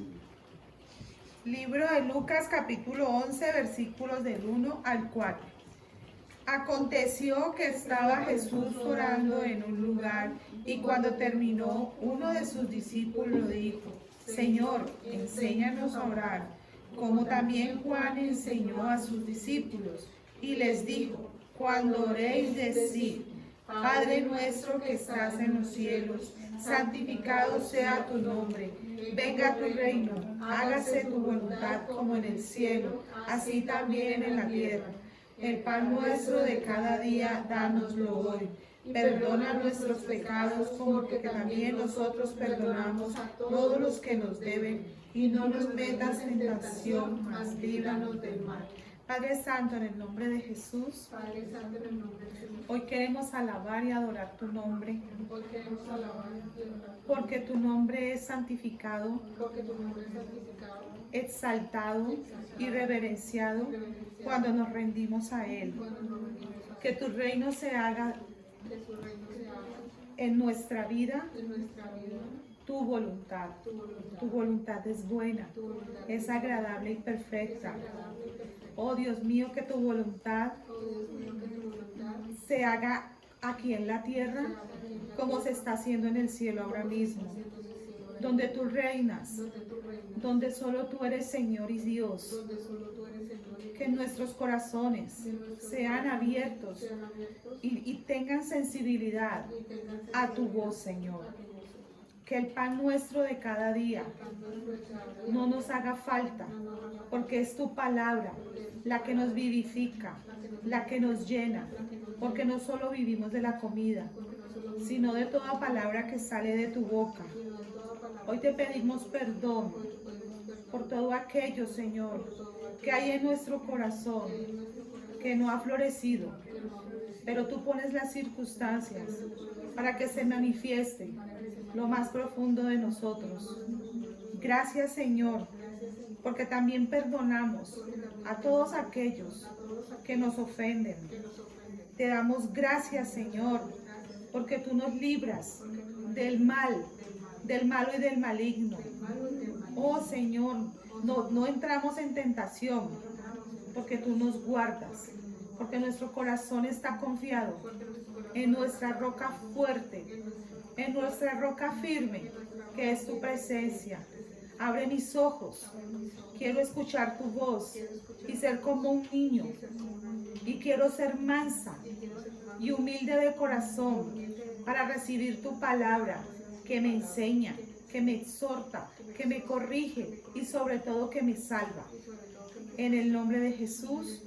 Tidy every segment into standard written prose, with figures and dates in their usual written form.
bendecirlo. Libro de Lucas, capítulo 11, versículos del 1 al 4. Aconteció que estaba Jesús orando en un lugar, y cuando terminó, uno de sus discípulos dijo: Señor, enséñanos a orar, como también Juan enseñó a sus discípulos. Y les dijo: cuando oréis, decid: Padre nuestro que estás en los cielos, santificado sea tu nombre. Venga tu reino, hágase tu voluntad como en el cielo, así también en la tierra. El pan nuestro de cada día, dánoslo hoy. Perdona nuestros pecados, como que también nosotros perdonamos a todos los que nos deben. Y no nos metas en tentación, mas líbranos del mal. Padre Santo, en el nombre de Jesús, Padre Santo, en el nombre de Jesús, hoy queremos alabar y adorar tu nombre, hoy queremos alabar y adorar tu porque tu nombre es santificado, nombre, porque tu nombre es santificado, exaltado y reverenciado cuando nos rendimos a Él. cuando nos rendimos a Que tu reino se haga que tu reino se haga en nuestra vida, en nuestra vida, tu voluntad. tu voluntad. Tu voluntad es buena, Tu voluntad es agradable y perfecta. agradable y perfecta. Oh Dios mío, que tu voluntad Oh Dios mío, que tu voluntad se haga aquí en la tierra se haga aquí en la como se está haciendo en el cielo ahora mismo, haciendo en el cielo, donde tú reinas, donde tú reinas, donde solo tú eres Señor y Dios. donde solo tú eres Señor y Que nuestros corazones sean abiertos sean abiertos y tengan sensibilidad y tengan a tu voz, Señor. a tu voz. Que el pan nuestro de cada día no nos haga falta, porque es tu palabra la que nos vivifica, la que nos llena, porque no solo vivimos de la comida, sino de toda palabra que sale de tu boca. Hoy te pedimos perdón por todo aquello, Señor, que hay en nuestro corazón, que no ha florecido, pero tú pones las circunstancias para que se manifieste lo más profundo de nosotros. Gracias, Señor, porque también perdonamos a todos aquellos que nos ofenden. Te damos gracias, Señor, porque tú nos libras del mal, del malo y del maligno. Oh, Señor, no entramos en tentación, porque tú nos guardas, porque nuestro corazón está confiado en nuestra roca fuerte, en nuestra roca firme, que es tu presencia. Abre mis ojos, quiero escuchar tu voz y ser como un niño, y quiero ser mansa y humilde de corazón para recibir tu palabra, que me enseña, que me exhorta, que me corrige y sobre todo que me salva. En el nombre de Jesús,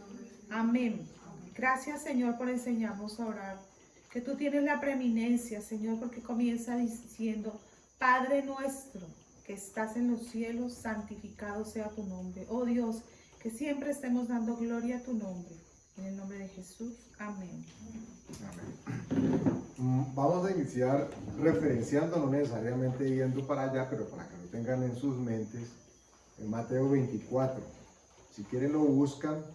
amén. Gracias, Señor, por enseñarnos a orar. Que tú tienes la preeminencia, Señor, porque comienza diciendo: Padre nuestro que estás en los cielos, santificado sea tu nombre. Oh Dios, que siempre estemos dando gloria a tu nombre. En el nombre de Jesús, amén. Vamos a iniciar referenciando, no necesariamente yendo para allá, pero para que lo tengan en sus mentes, en Mateo 24. Si quieren lo buscan,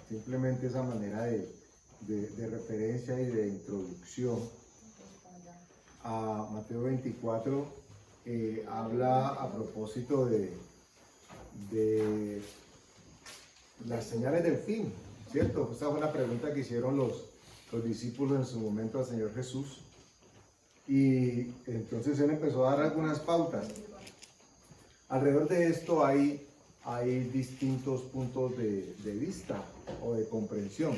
simplemente esa manera de referencia y de introducción a Mateo 24. Habla a propósito de las señales del fin, ¿cierto? Esa fue una pregunta que hicieron los discípulos en su momento al Señor Jesús, y entonces Él empezó a dar algunas pautas. Alrededor de esto hay distintos puntos de vista o de comprensión.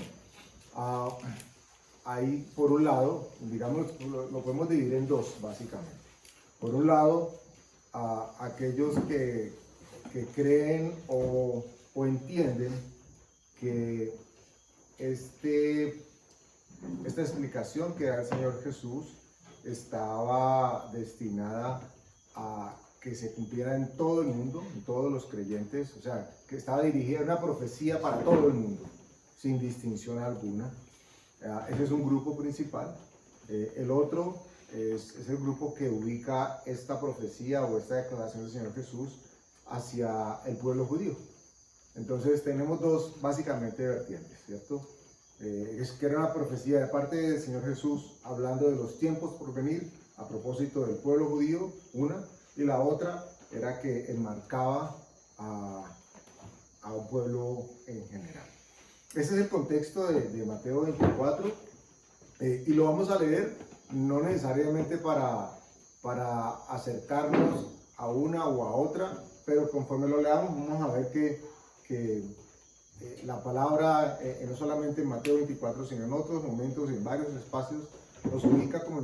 Hay, por un lado, digamos, lo podemos dividir en dos, básicamente. Por un lado, aquellos que creen o entienden que esta explicación que da el Señor Jesús estaba destinada a que se cumpliera en todo el mundo, en todos los creyentes, o sea, que estaba dirigida a una profecía para todo el mundo, sin distinción alguna. Ese es un grupo principal. El otro es el grupo que ubica esta profecía o esta declaración del Señor Jesús hacia el pueblo judío. Entonces tenemos dos básicamente vertientes, ¿cierto? Es que era una profecía de parte del Señor Jesús hablando de los tiempos por venir a propósito del pueblo judío, una, y la otra era que enmarcaba a un pueblo en general. Ese es el contexto de Mateo 24 y lo vamos a leer no necesariamente para acercarnos a una o a otra, pero conforme lo leamos vamos a ver que la palabra, no solamente en Mateo 24, sino en otros momentos, en varios espacios, nos ubica como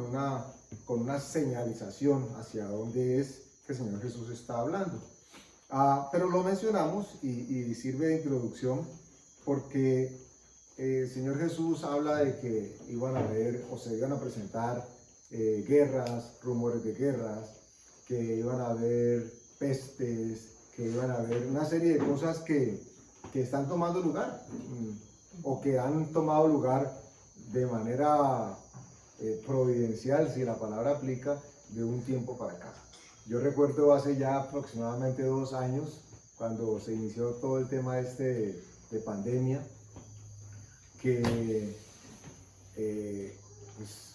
con una señalización hacia dónde es que el Señor Jesús está hablando. Pero lo mencionamos y sirve de introducción porque el Señor Jesús habla de que iban a haber o se iban a presentar guerras, rumores de guerras, que iban a haber pestes, que iban a haber una serie de cosas que están tomando lugar o que han tomado lugar de manera providencial, si la palabra aplica, de un tiempo para acá. Yo recuerdo hace ya aproximadamente 2 años, cuando se inició todo el tema de pandemia, que pues,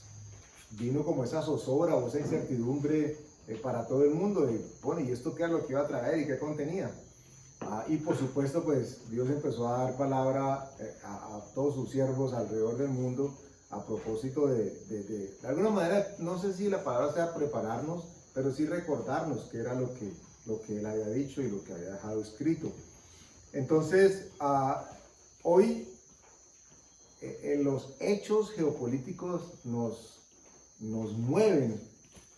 vino como esa zozobra o esa incertidumbre para todo el mundo de, bueno, ¿y esto qué es lo que iba a traer y qué contenía? Y por supuesto, pues Dios empezó a dar palabra a todos sus siervos alrededor del mundo a propósito de alguna manera, no sé si la palabra sea prepararnos, pero sí recordarnos qué era lo que Él había dicho y lo que había dejado escrito. Entonces, hoy los hechos geopolíticos nos mueven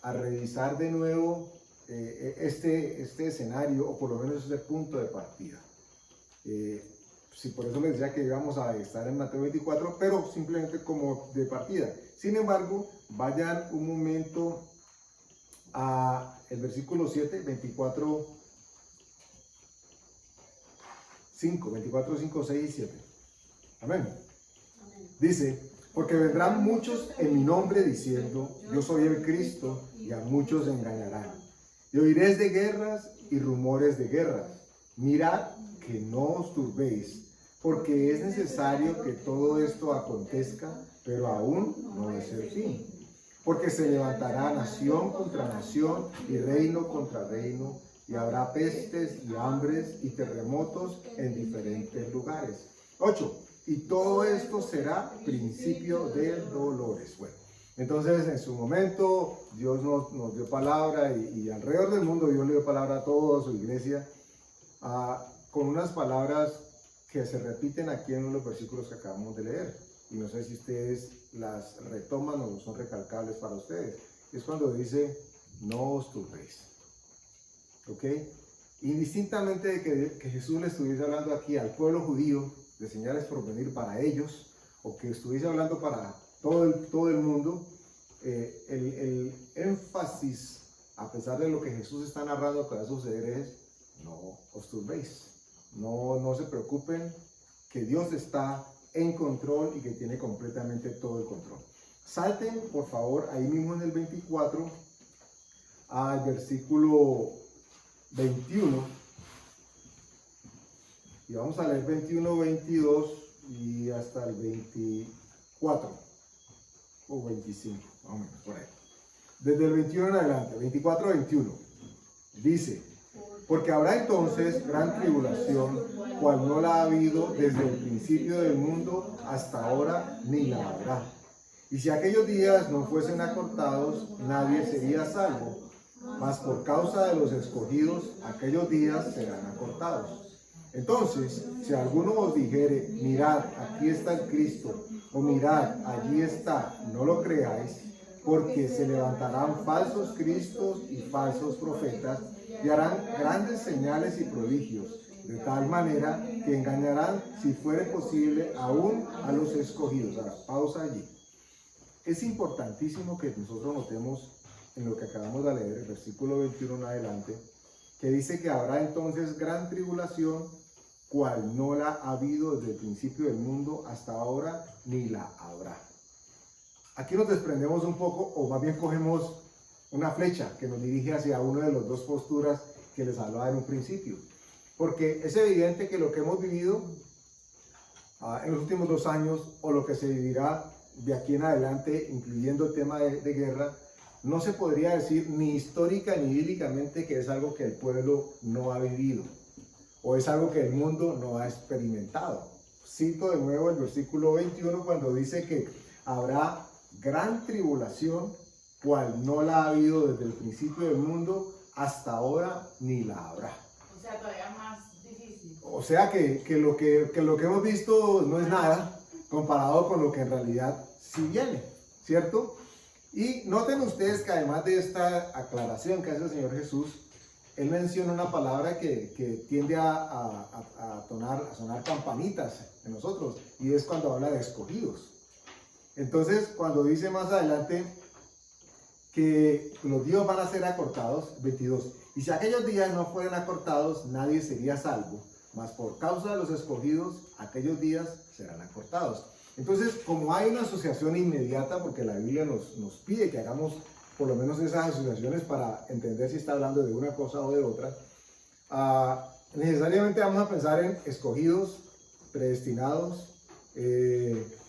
a revisar de nuevo este escenario, o por lo menos este punto de partida. Sí, por eso les decía que íbamos a estar en Mateo 24, pero simplemente como de partida. Sin embargo, vayan un momento a el versículo 7, 24, 5, 6 y 7. Amén. Dice, porque vendrán muchos en mi nombre diciendo, yo soy el Cristo, y a muchos engañarán. Y oiréis de guerras y rumores de guerras. Mirad que no os turbéis, porque es necesario que todo esto acontezca, pero aún no es el fin. Porque se levantará nación contra nación y reino contra reino, y habrá pestes y hambres y terremotos en diferentes lugares. 8. Y todo esto será principio de dolores. Bueno, entonces en su momento Dios nos dio palabra y alrededor del mundo Dios le dio palabra a toda su iglesia con unas palabras que se repiten aquí en los versículos que acabamos de leer. Y no sé si ustedes las retoman o son recalcables para ustedes. Es cuando dice, no os turbéis. ¿Ok? Indistintamente de que Jesús le estuviese hablando aquí al pueblo judío, de señales por venir para ellos, o que estuviese hablando para todo el mundo, el énfasis, a pesar de lo que Jesús está narrando que va a suceder, es no os turbéis, no se preocupen, que Dios está en control y que tiene completamente todo el control. Salten, por favor, ahí mismo en el 24, al versículo 21. Y vamos a leer 21, 22 y hasta el 24 o 25, más o menos por ahí. Desde el 21 en adelante, 24 a 21, dice, porque habrá entonces gran tribulación, cual no la ha habido desde el principio del mundo hasta ahora, ni la habrá. Y si aquellos días no fuesen acortados, nadie sería salvo, mas por causa de los escogidos, aquellos días serán acortados. Entonces, si alguno os dijere, mirad, aquí está el Cristo, o mirad, allí está, no lo creáis, porque se levantarán falsos cristos y falsos profetas, y harán grandes señales y prodigios, de tal manera que engañarán, si fuere posible, aún a los escogidos. Ahora, pausa allí. Es importantísimo que nosotros notemos en lo que acabamos de leer, el versículo 21 en adelante, que dice que habrá entonces gran tribulación, cual no la ha habido desde el principio del mundo hasta ahora, ni la habrá. Aquí nos desprendemos un poco, o más bien cogemos una flecha que nos dirige hacia una de las dos posturas que les hablaba en un principio. Porque es evidente que lo que hemos vivido en los últimos 2 años, o lo que se vivirá de aquí en adelante, incluyendo el tema de guerra, no se podría decir ni histórica ni bíblicamente que es algo que el pueblo no ha vivido o es algo que el mundo no ha experimentado. Cito de nuevo el versículo 21 cuando dice que habrá gran tribulación, cual no la ha habido desde el principio del mundo hasta ahora ni la habrá. O sea, todavía más difícil. O sea que lo que hemos visto no es nada comparado con lo que en realidad sí viene, ¿cierto? Y noten ustedes que además de esta aclaración que hace el Señor Jesús, Él menciona una palabra que tiende a sonar campanitas en nosotros, y es cuando habla de escogidos. Entonces, cuando dice más adelante que los días van a ser acortados, 22, y si aquellos días no fueran acortados, nadie sería salvo, mas por causa de los escogidos, aquellos días serán acortados. Entonces, como hay una asociación inmediata, porque la Biblia nos pide que hagamos por lo menos esas asociaciones para entender si está hablando de una cosa o de otra, necesariamente vamos a pensar en escogidos, predestinados,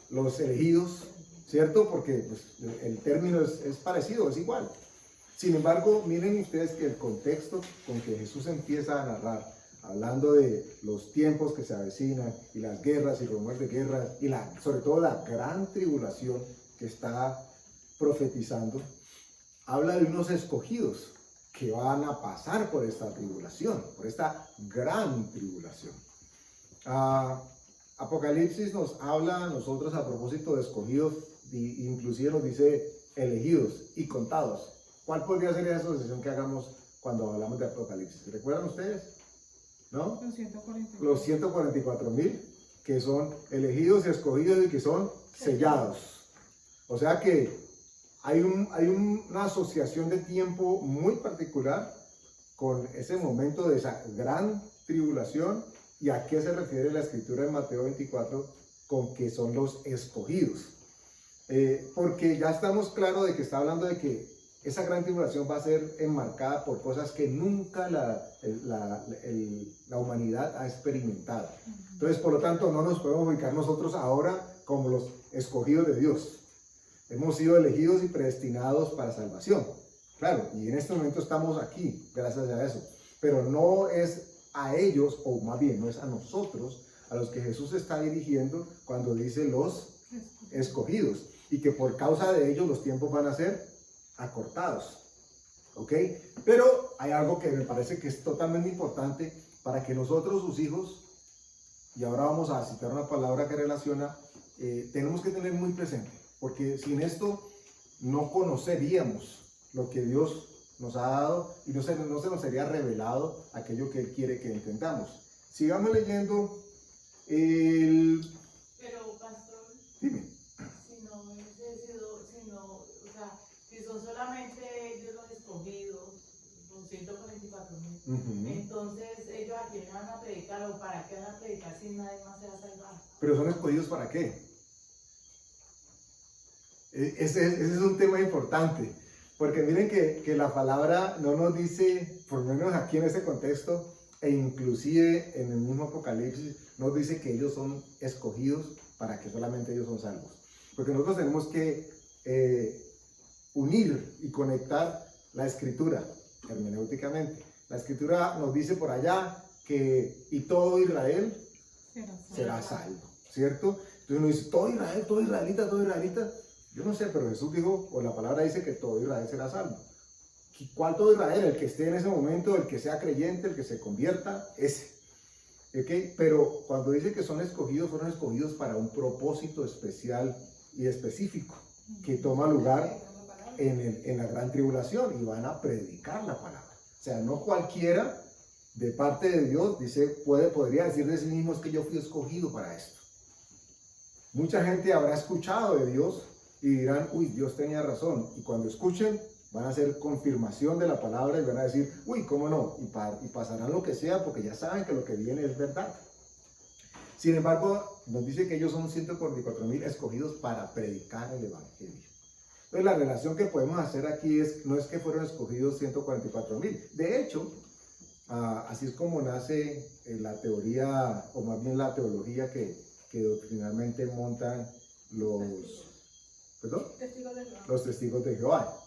los elegidos, ¿cierto? Porque pues, el término es parecido, es igual. Sin embargo, miren ustedes que el contexto con que Jesús empieza a narrar, hablando de los tiempos que se avecinan y las guerras y rumores de guerras y sobre todo la gran tribulación que está profetizando, habla de unos escogidos que van a pasar por esta tribulación, por esta gran tribulación. Apocalipsis nos habla a nosotros a propósito de escogidos, inclusive nos dice elegidos y contados. ¿Cuál podría ser esa asociación que hagamos cuando hablamos de Apocalipsis? ¿Recuerdan ustedes? ¿No? Los 144,000 que son elegidos y escogidos y que son sellados. O sea que hay una asociación de tiempo muy particular con ese momento de esa gran tribulación. ¿Y a qué se refiere la escritura en Mateo 24 con que son los escogidos? Porque ya estamos claros de que está hablando de que esa gran tribulación va a ser enmarcada por cosas que nunca la humanidad ha experimentado. Entonces, por lo tanto, no nos podemos ubicar nosotros ahora como los escogidos de Dios. Hemos sido elegidos y predestinados para salvación. Claro, y en este momento estamos aquí, gracias a eso. Pero no es a ellos, o más bien, no es a nosotros, a los que Jesús está dirigiendo cuando dice los escogidos. Y que por causa de ellos los tiempos van a ser acortados, ¿ok? Pero hay algo que me parece que es totalmente importante para que nosotros, sus hijos, y ahora vamos a citar una palabra que relaciona, tenemos que tener muy presente, porque sin esto no conoceríamos lo que Dios nos ha dado y no se nos sería revelado aquello que Él quiere que entendamos. Sigamos leyendo el... Pero, pastor, Dime. Si son solamente ellos los escogidos, los 144,000, entonces ellos a quién van a predicar o para qué van a predicar si nadie más se va a salvar. Pero son escogidos ¿para qué? Ese es un tema importante, porque miren que la palabra no nos dice, por lo menos aquí en ese contexto, e inclusive en el mismo Apocalipsis, nos dice que ellos son escogidos para que solamente ellos son salvos. Porque nosotros tenemos que unir y conectar la escritura hermenéuticamente. La escritura nos dice por allá que y todo Israel será salvo, ¿cierto? Entonces uno dice, todo Israel, todo israelita. Yo no sé, pero Jesús dijo, o la palabra dice que todo Israel será salvo. ¿Cuál todo Israel? El que esté en ese momento, el que sea creyente, el que se convierta, ese. ¿Okay? Pero cuando dice que son escogidos, fueron escogidos para un propósito especial y específico que toma lugar en la gran tribulación y van a predicar la palabra. O sea, no cualquiera de parte de Dios podría decir de sí mismo es que yo fui escogido para esto. Mucha gente habrá escuchado de Dios y dirán, uy, Dios tenía razón. Y cuando escuchen, van a hacer confirmación de la palabra y van a decir, uy, cómo no, y pasarán lo que sea porque ya saben que lo que viene es verdad. Sin embargo, nos dice que ellos son 144,000 escogidos para predicar el evangelio. Entonces la relación que podemos hacer aquí no es que fueron escogidos 144,000. De hecho, así es como nace la teoría, o más bien la teología que doctrinalmente montan los testigos de Jehová.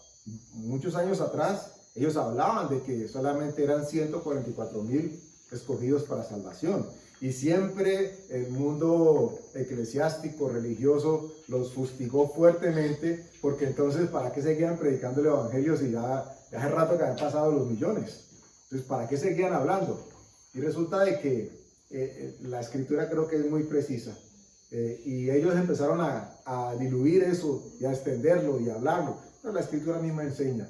muchos años atrás, ellos hablaban de que solamente eran 144,000 escogidos para salvación. Y siempre el mundo eclesiástico, religioso, los fustigó fuertemente, porque entonces, ¿para qué seguían predicando el evangelio si ya hace rato que habían pasado los millones? Entonces, ¿para qué seguían hablando? Y resulta de que la escritura creo que es muy precisa. Y ellos empezaron a diluir eso y a extenderlo y a hablarlo. Pero la escritura misma enseña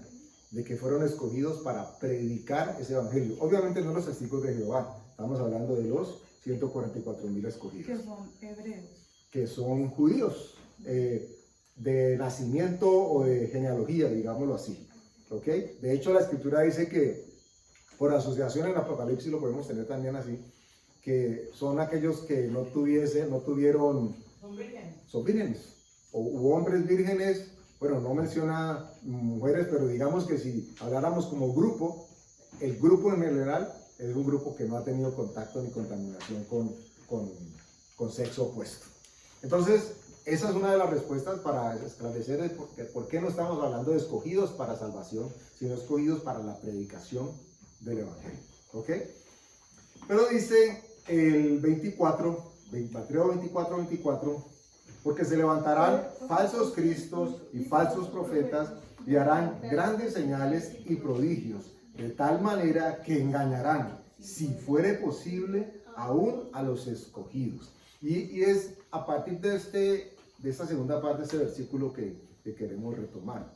de que fueron escogidos para predicar ese evangelio. Obviamente no los testigos de Jehová, estamos hablando de los 144,000 escogidos. Que son hebreos. Que son judíos, de nacimiento o de genealogía, digámoslo así. ¿Ok? De hecho, la escritura dice que por asociación en Apocalipsis lo podemos tener también así, que son aquellos que no tuvieron, son vírgenes, o hombres vírgenes. Bueno, no menciona mujeres, pero digamos que si habláramos como grupo, el grupo en general es un grupo que no ha tenido contacto ni contaminación con sexo opuesto. Entonces, esa es una de las respuestas para esclarecer por qué no estamos hablando de escogidos para salvación, sino escogidos para la predicación del evangelio. ¿Ok? Pero dice el 24, Mateo 24, porque se levantarán falsos cristos y falsos profetas y harán grandes señales y prodigios, de tal manera que engañarán, si fuere posible, aún a los escogidos. Y es a partir de esta segunda parte de este versículo que queremos retomar.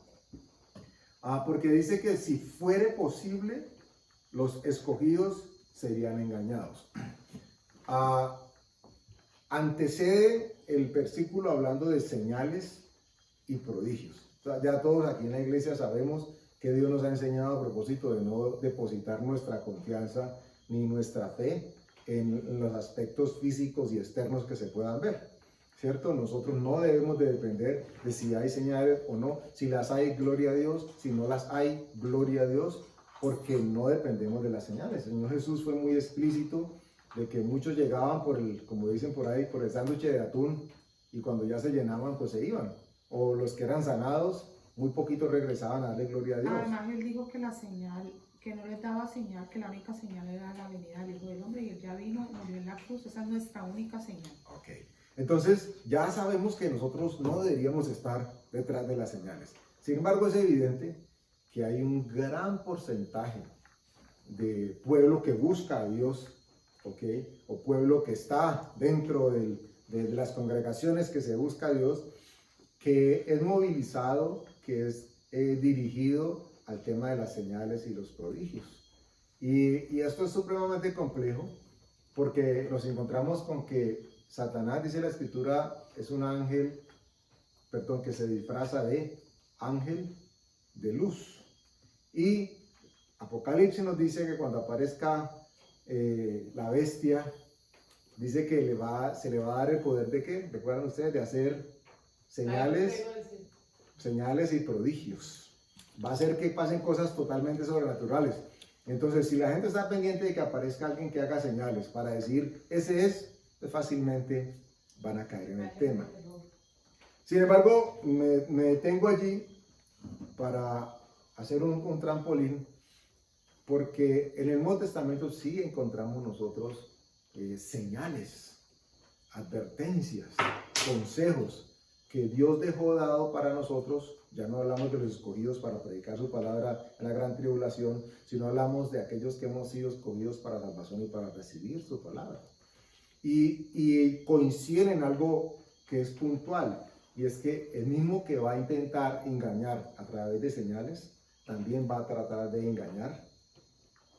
Porque dice que si fuere posible, los escogidos serían engañados. Antecede el versículo hablando de señales y prodigios. O sea, ya todos aquí en la iglesia sabemos que Dios nos ha enseñado a propósito de no depositar nuestra confianza ni nuestra fe en los aspectos físicos y externos que se puedan ver, ¿cierto? Nosotros no debemos de depender de si hay señales o no. Si las hay, gloria a Dios. Si no las hay, gloria a Dios, porque no dependemos de las señales. El Señor Jesús fue muy explícito de que muchos llegaban como dicen por ahí, por el sándwich de atún, y cuando ya se llenaban, pues se iban. O los que eran sanados, muy poquitos regresaban a darle gloria a Dios. Además, él dijo que la señal, que no les daba señal, que la única señal era la venida del Hijo del Hombre, y él ya vino, murió en la cruz. Esa es nuestra única señal. Ok. Entonces, ya sabemos que nosotros no deberíamos estar detrás de las señales. Sin embargo, es evidente que hay un gran porcentaje de pueblo que busca a Dios, ¿okay? O pueblo que está dentro de las congregaciones que se busca a Dios, que es movilizado, que es dirigido al tema de las señales y los prodigios. Y esto es supremamente complejo, porque nos encontramos con que Satanás, dice la escritura, es un ángel, que se disfraza de ángel de luz. Y Apocalipsis nos dice que cuando aparezca la bestia, dice que se le va a dar el poder de ¿qué? ¿Recuerdan ustedes? De hacer señales y prodigios. Va a hacer que pasen cosas totalmente sobrenaturales. Entonces, si la gente está pendiente de que aparezca alguien que haga señales para decir, ese es, pues fácilmente van a caer en el tema. Sin embargo, me detengo allí para hacer un trampolín, porque en el Nuevo Testamento sí encontramos nosotros señales, advertencias, consejos que Dios dejó dado para nosotros. Ya no hablamos de los escogidos para predicar su palabra en la gran tribulación, sino hablamos de aquellos que hemos sido escogidos para salvación y para recibir su palabra. Y coinciden en algo que es puntual, y es que el mismo que va a intentar engañar a través de señales, también va a tratar de engañar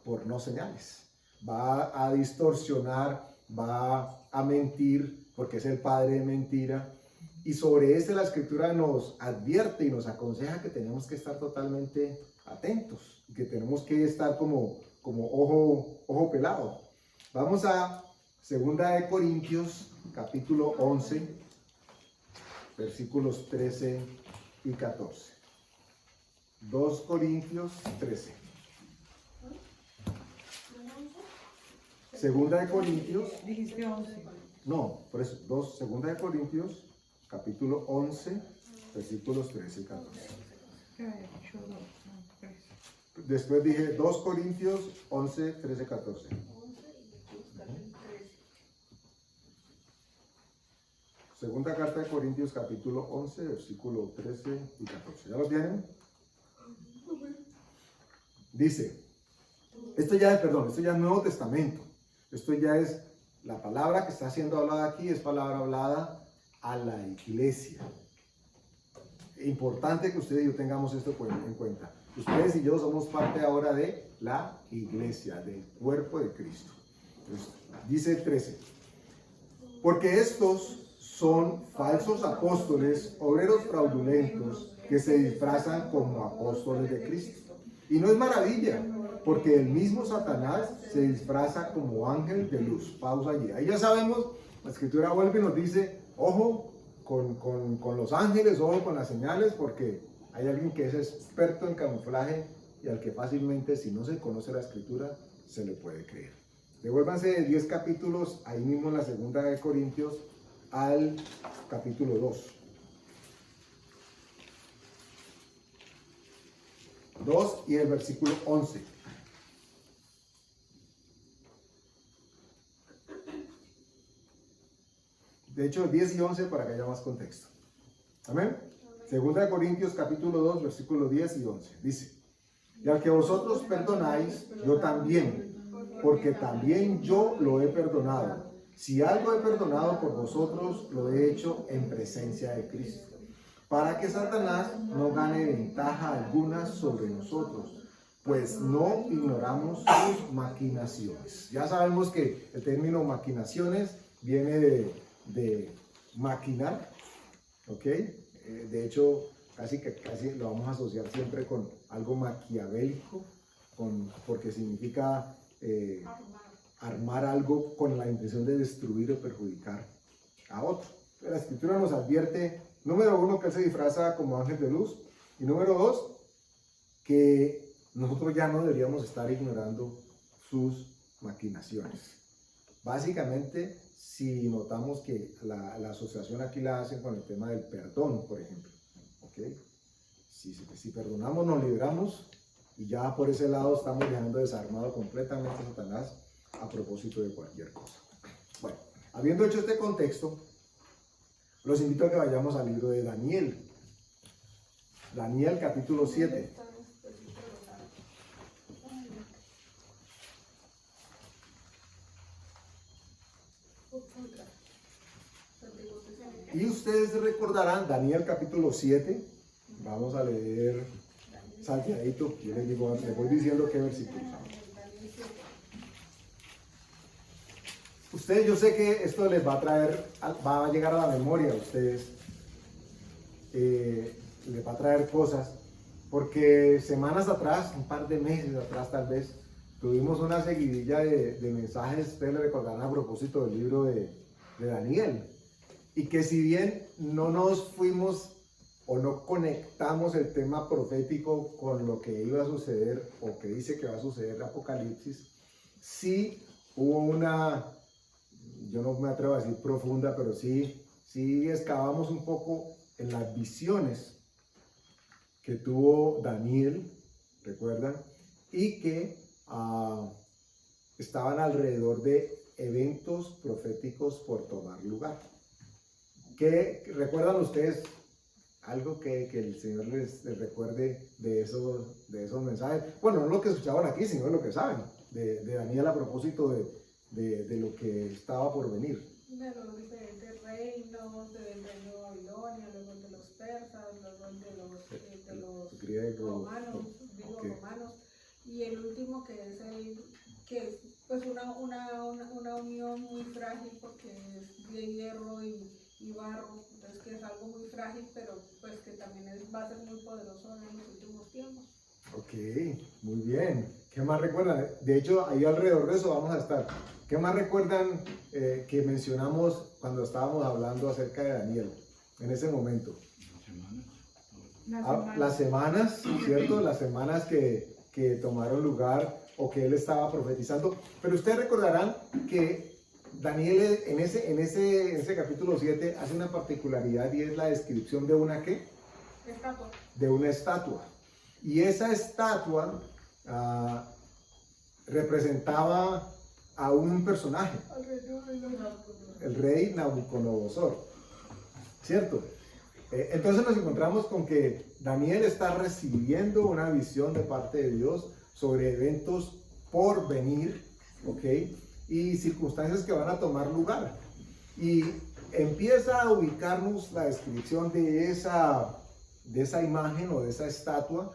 por no señales. Va a distorsionar, va a mentir, porque es el padre de mentira. Y sobre este la escritura nos advierte y nos aconseja que tenemos que estar totalmente atentos, que tenemos que estar como ojo pelado. Vamos a 2 de Corintios, capítulo 11, versículos 13 y 14. 2 Corintios 13. 2 de Corintios. Dijiste 11. No, por eso, 2 de Corintios, capítulo 11, versículos 13 y 14. Después dije 2 Corintios 11, 13, 14. 11 y buscar el 13. Segunda carta de Corintios, capítulo 11, versículo 13 y 14. ¿Ya lo tienen? Dice, esto ya es Nuevo Testamento. Esto ya es, la palabra que está siendo hablada aquí es palabra hablada a la iglesia. Importante que ustedes y yo tengamos esto en cuenta. Ustedes y yo somos parte ahora de la iglesia, del cuerpo de Cristo. Entonces, dice 13, porque estos son falsos apóstoles, obreros fraudulentos, que se disfrazan como apóstoles de Cristo. Y no es maravilla, porque el mismo Satanás se disfraza como ángel de luz. Pausa allí. Ahí ya sabemos, la escritura vuelve y nos dice, ojo con los ángeles, ojo con las señales, porque hay alguien que es experto en camuflaje y al que fácilmente, si no se conoce la escritura, se le puede creer. Devuélvanse 10 capítulos, ahí mismo en la segunda de Corintios, al capítulo 2. 2 y el versículo 11. De hecho, 10 y 11 para que haya más contexto. Amén. Segunda de Corintios capítulo 2, versículo 10 y 11. Dice, y al que vosotros perdonáis, yo también, porque también yo lo he perdonado. Si algo he perdonado por vosotros, lo he hecho en presencia de Cristo, para que Satanás no gane ventaja alguna sobre nosotros, pues no ignoramos sus maquinaciones. Ya sabemos que el término maquinaciones viene de maquinar, ¿ok? De hecho, casi lo vamos a asociar siempre con algo maquiavélico, porque significa armar algo con la intención de destruir o perjudicar a otro. La escritura nos advierte, número 1, que él se disfraza como ángel de luz, y número 2, que nosotros ya no deberíamos estar ignorando sus maquinaciones. Básicamente, si notamos que la asociación aquí la hacen con el tema del perdón, por ejemplo, ¿ok? Si perdonamos, nos libramos, y ya por ese lado estamos dejando desarmado completamente a Satanás a propósito de cualquier cosa. Bueno, habiendo hecho este contexto, los invito a que vayamos al libro de Daniel. Daniel capítulo 7. Y ustedes recordarán, Daniel capítulo 7, vamos a leer salteadito, yo les voy diciendo qué versículos. Ustedes, yo sé que esto les va a llegar a la memoria a ustedes, les va a traer cosas, porque semanas atrás, un par de meses atrás tal vez, tuvimos una seguidilla de mensajes, ustedes le recordarán a propósito del libro de Daniel, y que si bien no nos fuimos o no conectamos el tema profético con lo que iba a suceder o que dice que va a suceder Apocalipsis, sí hubo una, yo no me atrevo a decir profunda, pero sí excavamos un poco en las visiones que tuvo Daniel, ¿recuerdan? Y que estaban alrededor de eventos proféticos por tomar lugar. ¿Qué recuerdan ustedes? Algo que el Señor les recuerde de esos mensajes. Bueno, no lo que escuchaban aquí, sino lo que saben de Daniel a propósito de lo que estaba por venir. De los diferentes reinos, del reino de Babilonia, luego de los persas, luego de los griegos, romanos, okay. romanos, y el último que es pues una unión muy frágil porque es de hierro y barro, entonces que es algo muy frágil, pero pues que también va a ser muy poderoso en los últimos tiempos. Ok, muy bien. ¿Qué más recuerdan? De hecho, ahí alrededor de eso vamos a estar. ¿Qué más recuerdan que mencionamos cuando estábamos hablando acerca de Daniel en ese momento? Las semanas, ¿cierto? Las semanas que tomaron lugar o que él estaba profetizando. Pero ustedes recordarán que Daniel en ese capítulo 7 hace una particularidad y es la descripción de una ¿qué? Estatua. de una estatua. Y esa estatua representaba a un personaje, el rey Nabucodonosor, ¿cierto? Entonces nos encontramos con que Daniel está recibiendo una visión de parte de Dios sobre eventos por venir, ¿ok? Y circunstancias que van a tomar lugar. Y empieza a ubicarnos la descripción de esa imagen o de esa estatua,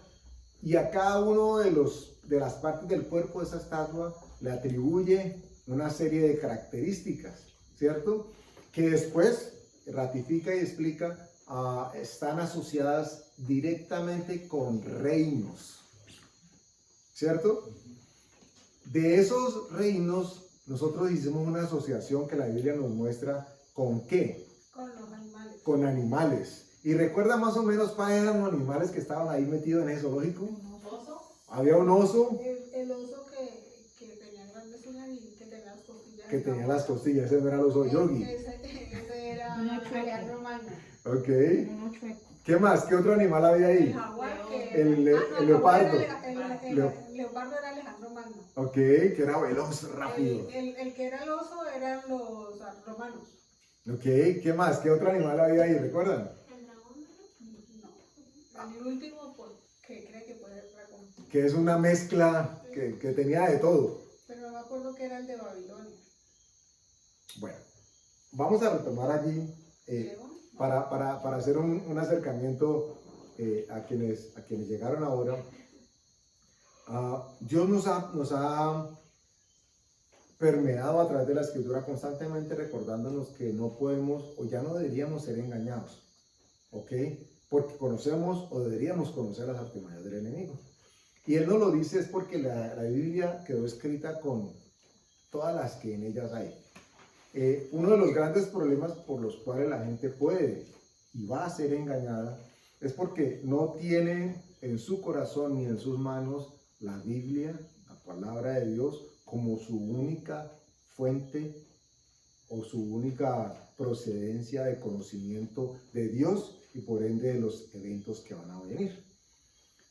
y a cada uno de las partes del cuerpo de esa estatua le atribuye una serie de características, ¿cierto? Que después ratifica y explica, están asociadas directamente con reinos, ¿cierto? De esos reinos nosotros hicimos una asociación que la Biblia nos muestra con ¿qué? Con los animales. Con animales. ¿Y recuerda más o menos cuáles eran los animales que estaban ahí metidos en ese zoológico? ¿Un oso? Había un oso El oso que tenía grandes uñas y que tenía las costillas. que tenía las costillas, ese no era el oso yogi. Ese era Uno chueco. Alejandro Magno. Ok. Uno chueco. ¿Qué más? ¿Qué otro animal había El ahí? jaguar que... El jaguar leopardo. era el leopardo era Alejandro Magno. Ok, que era veloz, rápido. El que era el oso eran los romanos. Ok, ¿qué más? ¿Qué otro animal había ahí? ¿Recuerdan? No. El último, pues, que cree que puede ser dragón. Que es una mezcla que tenía de todo. Pero no me acuerdo que era el de Babilonia. Bueno, vamos a retomar allí ¿León? para hacer un acercamiento a quienes llegaron ahora. Dios nos ha permeado a través de la Escritura constantemente recordándonos que no podemos o ya no deberíamos ser engañados, ¿ok? Porque conocemos o deberíamos conocer las artimañas del enemigo. Y Él no lo dice es porque la Biblia quedó escrita con todas las que en ellas hay. Uno de los grandes problemas por los cuales la gente puede y va a ser engañada es porque no tiene en su corazón ni en sus manos la Biblia, la palabra de Dios, como su única fuente o su única procedencia de conocimiento de Dios y por ende de los eventos que van a venir.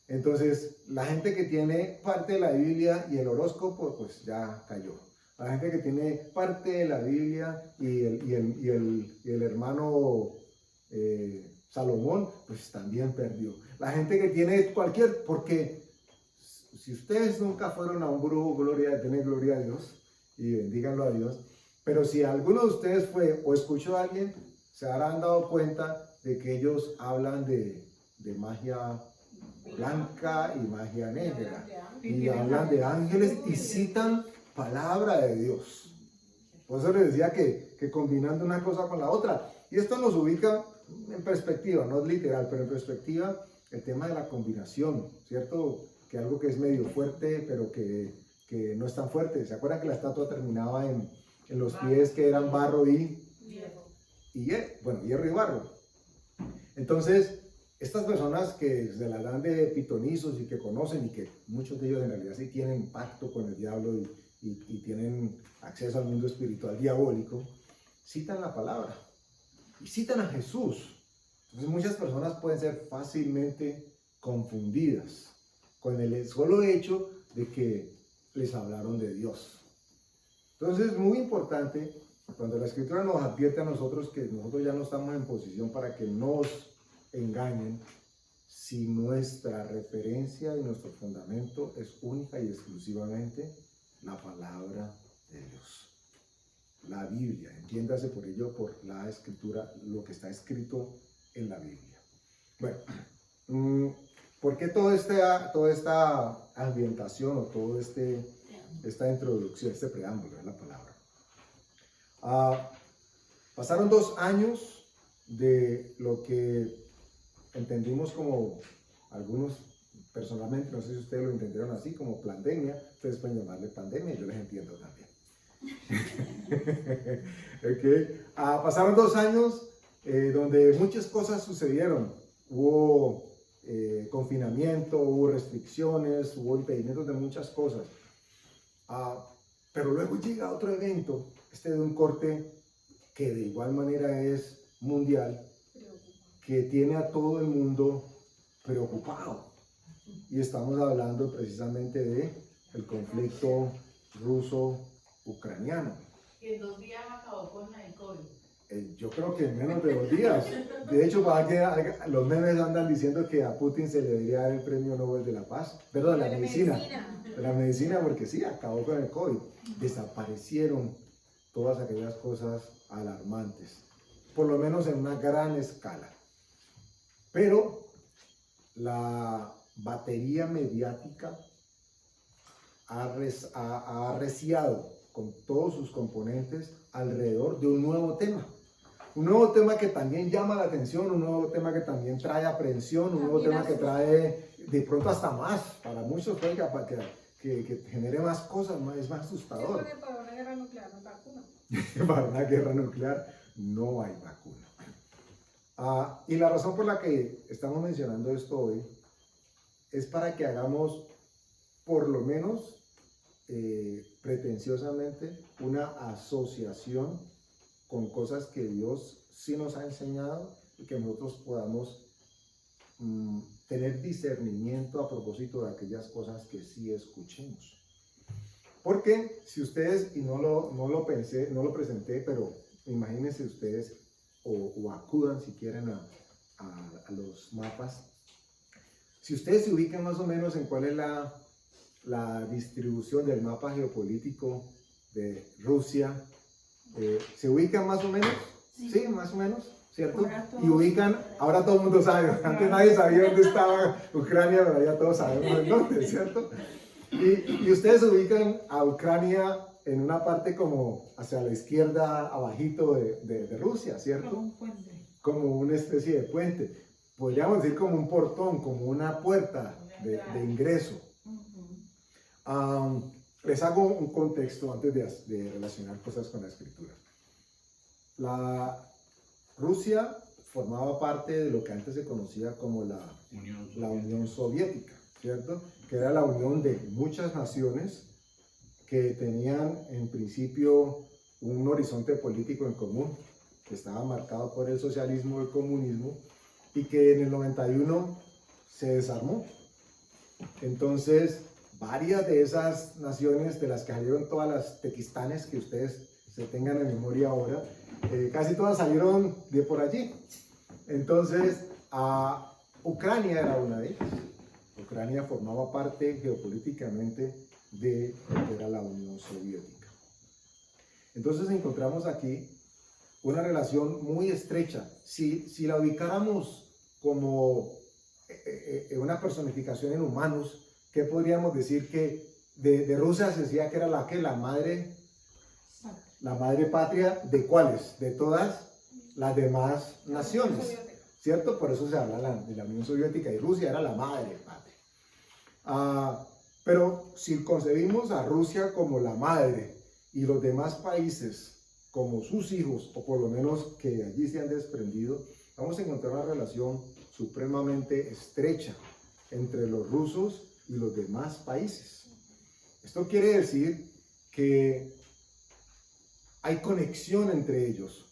Entonces, la gente que tiene parte de la Biblia y el horóscopo, pues ya cayó. La gente que tiene parte de la Biblia y el hermano Salomón, pues también perdió. La gente que tiene porque si ustedes nunca fueron a un brujo, denle gloria a Dios y bendíganlo a Dios. Pero si alguno de ustedes fue o escuchó a alguien, se habrán dado cuenta de que ellos hablan de magia blanca y magia negra. Y hablan de ángeles y citan palabra de Dios. Por eso les decía que combinando una cosa con la otra. Y esto nos ubica en perspectiva, no es literal, pero en perspectiva el tema de la combinación, ¿cierto? Que algo que es medio fuerte, pero que no es tan fuerte. ¿Se acuerdan que la estatua terminaba en los pies que eran barro y hierro y barro? Entonces, estas personas que se la dan de pitonizos y que conocen y que muchos de ellos en realidad sí tienen pacto con el diablo y tienen acceso al mundo espiritual diabólico, citan la palabra y citan a Jesús. Entonces muchas personas pueden ser fácilmente confundidas con el solo hecho de que les hablaron de Dios. Entonces es muy importante cuando la Escritura nos advierte a nosotros que nosotros ya no estamos en posición para que nos engañen, si nuestra referencia y nuestro fundamento es única y exclusivamente la palabra de Dios, la Biblia. Entiéndase por ello por la Escritura, lo que está escrito en la Biblia. Bueno, ¿por qué toda esta ambientación o toda esta introducción, este preámbulo es la palabra? Pasaron 2 años de lo que entendimos como algunos, personalmente, no sé si ustedes lo entendieron así, como pandemia. Ustedes pueden llamarle pandemia, yo les entiendo también. Okay. Pasaron 2 años donde muchas cosas sucedieron. Hubo confinamiento, hubo restricciones, hubo impedimentos de muchas cosas. Pero luego llega otro evento, de un corte que de igual manera es mundial, que tiene a todo el mundo preocupado. Y estamos hablando precisamente de el conflicto ruso-ucraniano. Y en 2 días acabó con el COVID. Yo creo que en menos de 2 días. De hecho, los memes andan diciendo que a Putin se le debería dar el premio Nobel de la Paz, perdón, de la medicina. De la medicina, porque sí, acabó con el COVID. Desaparecieron todas aquellas cosas alarmantes, por lo menos en una gran escala. Pero la batería mediática ha arreciado con todos sus componentes alrededor de un nuevo tema. Un nuevo tema que también llama la atención, un nuevo tema que también trae aprehensión, un nuevo tema que trae de pronto hasta más, para muchos puede que genere más cosas, es más asustador. Siempre para una guerra nuclear no hay vacuna. Para una guerra nuclear no hay vacuna. Y la razón por la que estamos mencionando esto hoy es para que hagamos por lo menos pretenciosamente una asociación con cosas que Dios sí nos ha enseñado y que nosotros podamos tener discernimiento a propósito de aquellas cosas que sí escuchemos. Porque si ustedes, y no lo pensé, no lo presenté, pero imagínense ustedes o acudan si quieren a los mapas. Si ustedes se ubican más o menos en cuál es la distribución del mapa geopolítico de Rusia, ¿se ubican más o menos? Sí, más o menos, ¿cierto? Y ubican, ahora todo el mundo sabe, antes nadie sabía dónde estaba Ucrania, pero ya todos sabemos el norte, ¿cierto? Y ustedes ubican a Ucrania en una parte como hacia la izquierda, abajito de Rusia, ¿cierto? Como un puente. Como una especie de puente. Podríamos decir como un portón, como una puerta de ingreso. Les hago un contexto antes de relacionar cosas con la escritura. La Rusia formaba parte de lo que antes se conocía como la Unión Soviética, ¿cierto? Que era la unión de muchas naciones que tenían en principio un horizonte político en común, que estaba marcado por el socialismo y el comunismo, y que en el 91 se desarmó. Entonces, varias de esas naciones, de las que salieron todas las tequistanes que ustedes se tengan en memoria ahora, casi todas salieron de por allí. Entonces, Ucrania era una de ellas. Ucrania formaba parte geopolíticamente de lo que era la Unión Soviética. Entonces encontramos aquí una relación muy estrecha. Si la ubicáramos como una personificación en humanos, ¿qué podríamos decir? Que de Rusia se decía que era la madre patria de cuáles, de todas las demás naciones, ¿cierto? Por eso se habla de la Unión Soviética, y Rusia era la madre patria. Pero si concebimos a Rusia como la madre y los demás países como sus hijos, o por lo menos que allí se han desprendido, vamos a encontrar una relación supremamente estrecha entre los rusos y los demás países. Esto quiere decir que hay conexión entre ellos.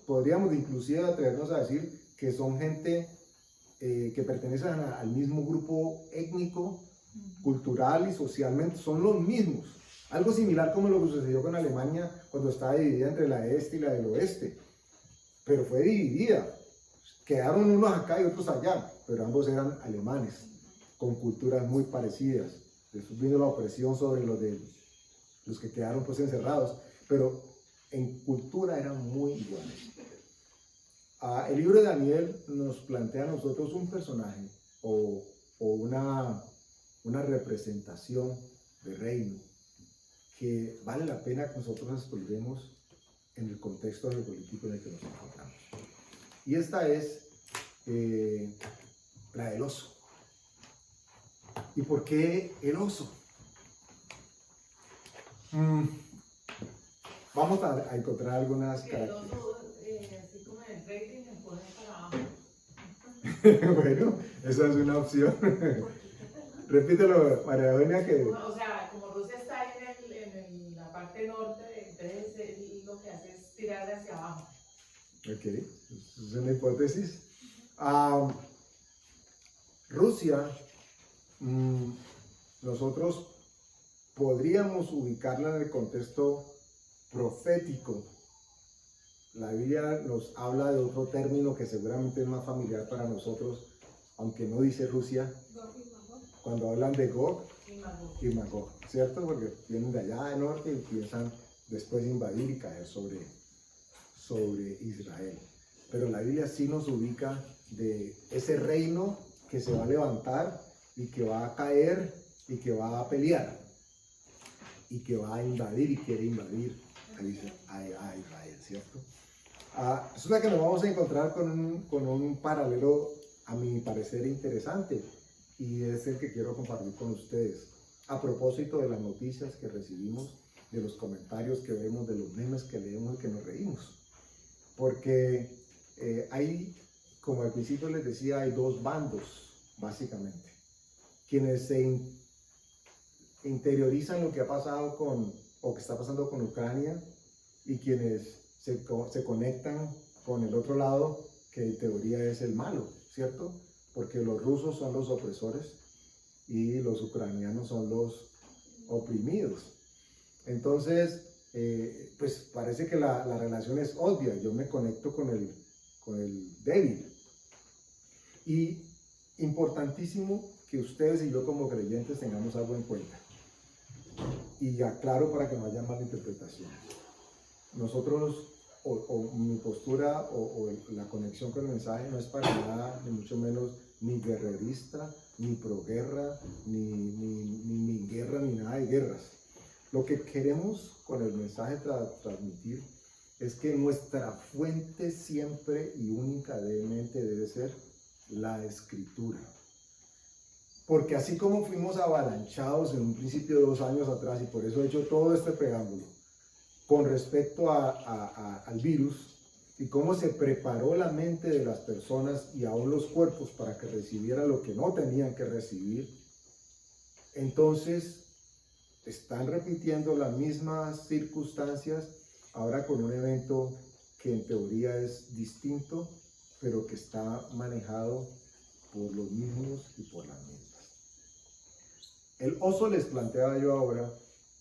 Podríamos inclusive atrevernos a decir que son gente que pertenecen al mismo grupo étnico, cultural y socialmente, son los mismos. Algo similar como lo que sucedió con Alemania cuando estaba dividida entre la este y la del oeste. Pero fue dividida. Quedaron unos acá y otros allá, pero ambos eran alemanes, con culturas muy parecidas. Después vino la opresión sobre los que quedaron pues encerrados, pero en cultura eran muy iguales. El libro de Daniel nos plantea a nosotros un personaje o una representación de reino que vale la pena que nosotros exploremos en el contexto geopolítico en el que nos encontramos. Y esta es la del oso. ¿Y por qué el oso? Vamos a encontrar algunas características. Así como en el rating me ponen para abajo. Bueno, esa es una opción. Repítelo, María Eugenia, que... O sea, como Rusia está en la parte norte, entonces él lo que hace es tirar hacia abajo. Ok, es una hipótesis. Rusia, nosotros podríamos ubicarla en el contexto profético. La Biblia nos habla de otro término que seguramente es más familiar para nosotros, aunque no dice Rusia, cuando hablan de Gog y Magog, ¿cierto? Porque vienen de allá del norte y piensan después invadir y caer sobre Israel. Pero la Biblia sí nos ubica de ese reino que se va a levantar y que va a caer y que va a pelear y que va a invadir y quiere invadir a Israel, ¿cierto? Resulta que nos vamos a encontrar con un paralelo, a mi parecer, interesante, y es el que quiero compartir con ustedes. A propósito de las noticias que recibimos, de los comentarios que vemos, de los memes que leemos y que nos reímos. Porque hay, como al principio les decía, hay dos bandos, básicamente. Quienes se interiorizan lo que ha pasado o que está pasando con Ucrania, y quienes se conectan con el otro lado, que en teoría es el malo, ¿cierto? Porque los rusos son los opresores y los ucranianos son los oprimidos. Entonces, pues parece que la relación es obvia. Yo me conecto con el débil. Y importantísimo que ustedes y yo como creyentes tengamos algo en cuenta. Y aclaro para que no haya malinterpretaciones. Nosotros, o mi postura o la conexión con el mensaje no es para nada, ni mucho menos, ni guerrerista, ni proguerra, ni guerra, ni nada de guerras. Lo que queremos con el mensaje transmitir es que nuestra fuente siempre y únicamente debe ser la Escritura. Porque así como fuimos avalanchados en un principio de 2 años atrás, y por eso he hecho todo este preámbulo, con respecto al virus, y cómo se preparó la mente de las personas y aún los cuerpos para que recibieran lo que no tenían que recibir, entonces están repitiendo las mismas circunstancias ahora con un evento que en teoría es distinto, pero que está manejado por los mismos y por las mismas. El oso, les planteaba yo ahora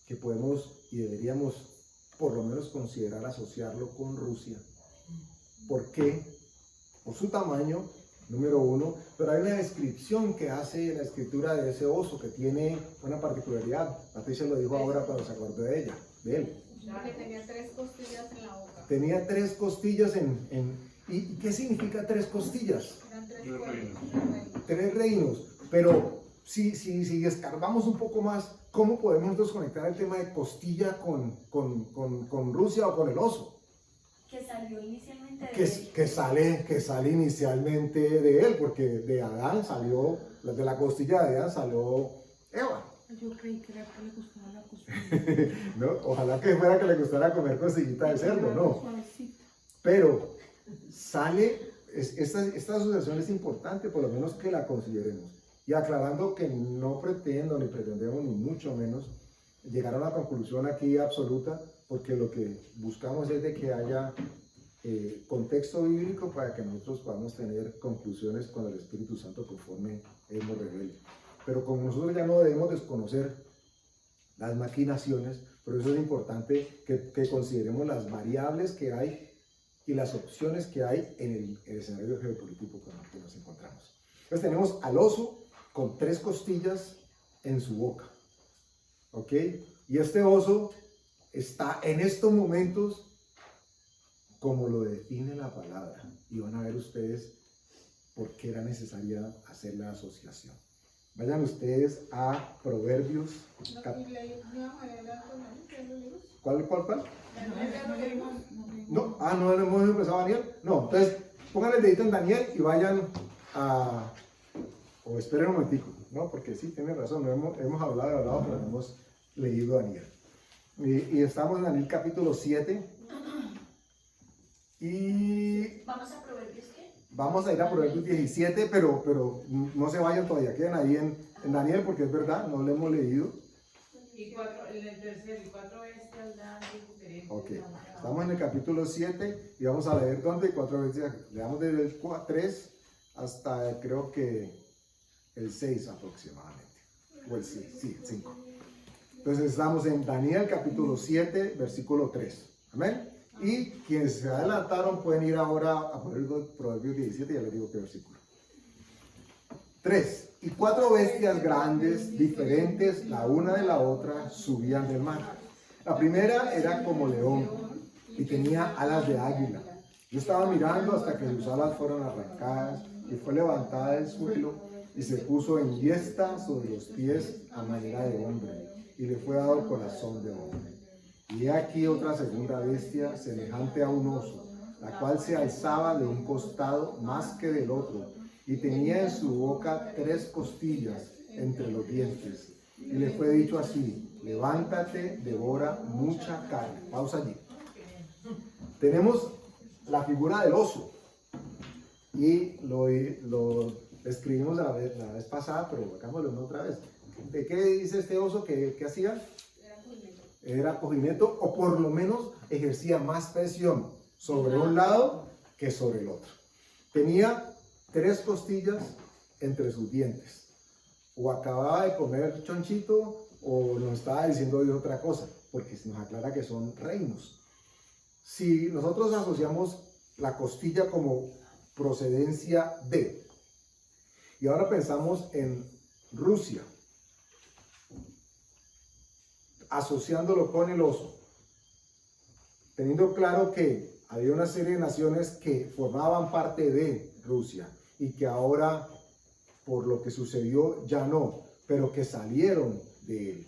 que podemos y deberíamos por lo menos considerar asociarlo con Rusia. ¿Por qué? Por su tamaño, número uno, pero hay una descripción que hace la escritura de ese oso que tiene una particularidad. Patricia lo dijo ahora cuando se acordó de él. Que tenía 3 costillas en la boca. Tenía 3 costillas ¿y qué significa 3 costillas? Eran 3 reinos. 3 reinos. Pero si escarbamos un poco más, ¿cómo podemos nosotros conectar el tema de costilla con Rusia o con el oso? Que salió inicialmente de él. Que sale inicialmente de él, porque de Adán salió, de la costilla de Adán salió Eva. Yo creí que era que le gustaba la costilla. ¿No? Ojalá que fuera que le gustara comer costillita de cerdo, ¿no? Suavecita. Pero sale, esta asociación es importante, por lo menos que la consideremos. Y aclarando que no pretendo, ni pretendemos, ni mucho menos, llegar a una conclusión aquí absoluta, porque lo que buscamos es de que haya contexto bíblico para que nosotros podamos tener conclusiones con el Espíritu Santo conforme Él nos revele. Pero como nosotros ya no debemos desconocer las maquinaciones, por eso es importante que consideremos las variables que hay y las opciones que hay en el escenario geopolítico con el que nos encontramos. Entonces tenemos al oso con 3 costillas en su boca, ¿ok? Y este oso está en estos momentos como lo define la palabra, y van a ver ustedes por qué era necesaria hacer la asociación. Vayan ustedes a Proverbios. ¿Cuál? No hemos empezado Daniel. No, entonces pongan el dedito en Daniel y vayan a... O esperen un momentico, ¿no? Porque sí, tienen razón, no hemos hablado, pero no hemos leído Daniel. Y estamos en Daniel capítulo 7. Y... ¿Vamos a Proverbios qué? Vamos a ir a Proverbios 17, pero no se vayan todavía, queden ahí en Daniel, porque es verdad, no lo hemos leído. Y el tercero, y 4 bestias dan diferentes. Ok, estamos en el capítulo 7 y vamos a leer dónde 4 bestias. Leamos desde el 3 hasta creo que el 6 aproximadamente, o el 6, sí, el 5. Entonces estamos en Daniel capítulo 7, versículo 3. Amén. Y quienes se adelantaron pueden ir ahora a Proverbios 17, ya les digo qué versículo. 3. Y 4 bestias grandes, diferentes la una de la otra, subían del mar. La primera era como león y tenía alas de águila. Yo estaba mirando hasta que sus alas fueron arrancadas y fue levantada del suelo y se puso enhiesta sobre los pies a manera de hombre y le fue dado corazón de hombre. Y he aquí otra segunda bestia semejante a un oso, la cual se alzaba de un costado más que del otro y tenía en su boca 3 costillas entre los dientes. Y le fue dicho así: levántate, devora mucha carne. Pausa allí. Tenemos la figura del oso y lo escribimos la vez pasada, pero hagámoslo otra vez. ¿De qué dice este oso que hacía? Era cojineto, o por lo menos ejercía más presión sobre un lado que sobre el otro. Tenía 3 costillas entre sus dientes. O acababa de comer chonchito o nos estaba diciendo Dios otra cosa, porque nos aclara que son reinos. Si nosotros asociamos la costilla como procedencia de, y ahora pensamos en Rusia, asociándolo con el oso, teniendo claro que había una serie de naciones que formaban parte de Rusia y que ahora, por lo que sucedió, ya no, pero que salieron de él.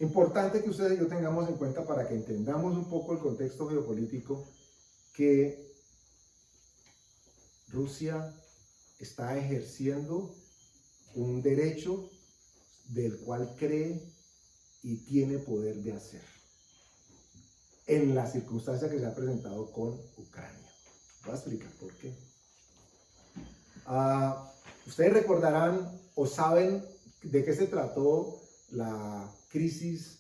Importante que ustedes y yo tengamos en cuenta, para que entendamos un poco el contexto geopolítico, que Rusia está ejerciendo un derecho del cual cree y tiene poder de hacer, en la circunstancia que se ha presentado con Ucrania. Voy a explicar por qué. Ustedes recordarán o saben de qué se trató la crisis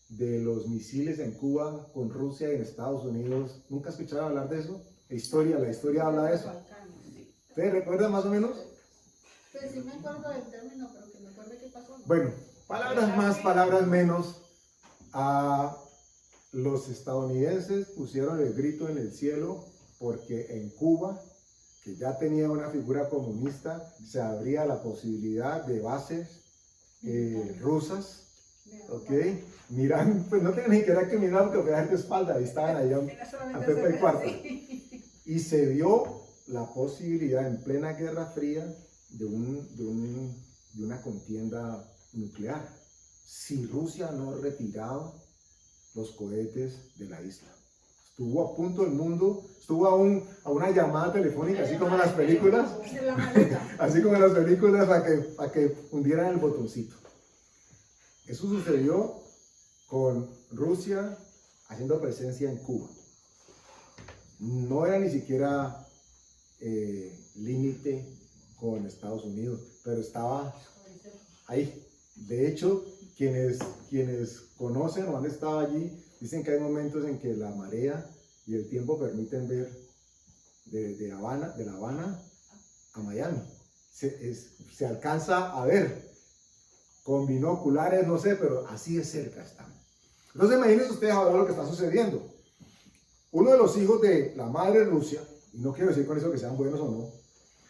de los misiles en Cuba con Rusia y en Estados Unidos. ¿Nunca escucharon hablar de eso? La historia habla de eso. ¿Ustedes recuerdan más o menos? Pues sí me acuerdo del término, pero que me acuerde qué pasó. Bueno, palabras más, palabras menos. Los estadounidenses pusieron el grito en el cielo porque en Cuba, que ya tenía una figura comunista, se abría la posibilidad de bases rusas, ¿ok? Miran, pues no tenían ni siquiera que mirar porque vean de espalda, ahí estaban allá a Pepe el Cuarto. Y se dio la posibilidad en plena Guerra Fría de una contienda nuclear, si Rusia no retiraba los cohetes de la isla. Estuvo a punto el mundo, estuvo a una llamada telefónica, así como en las películas, así como en las películas, para que hundieran el botoncito. Eso sucedió con Rusia haciendo presencia en Cuba. No era ni siquiera límite con Estados Unidos, pero estaba ahí. De hecho, quienes conocen o han estado allí dicen que hay momentos en que la marea y el tiempo permiten ver de La Habana a Miami. Se alcanza a ver con binoculares, no sé, pero así de cerca están. Entonces imagínense ustedes ahora lo que está sucediendo. Uno de los hijos de la madre Rusia, y no quiero decir con eso que sean buenos o no,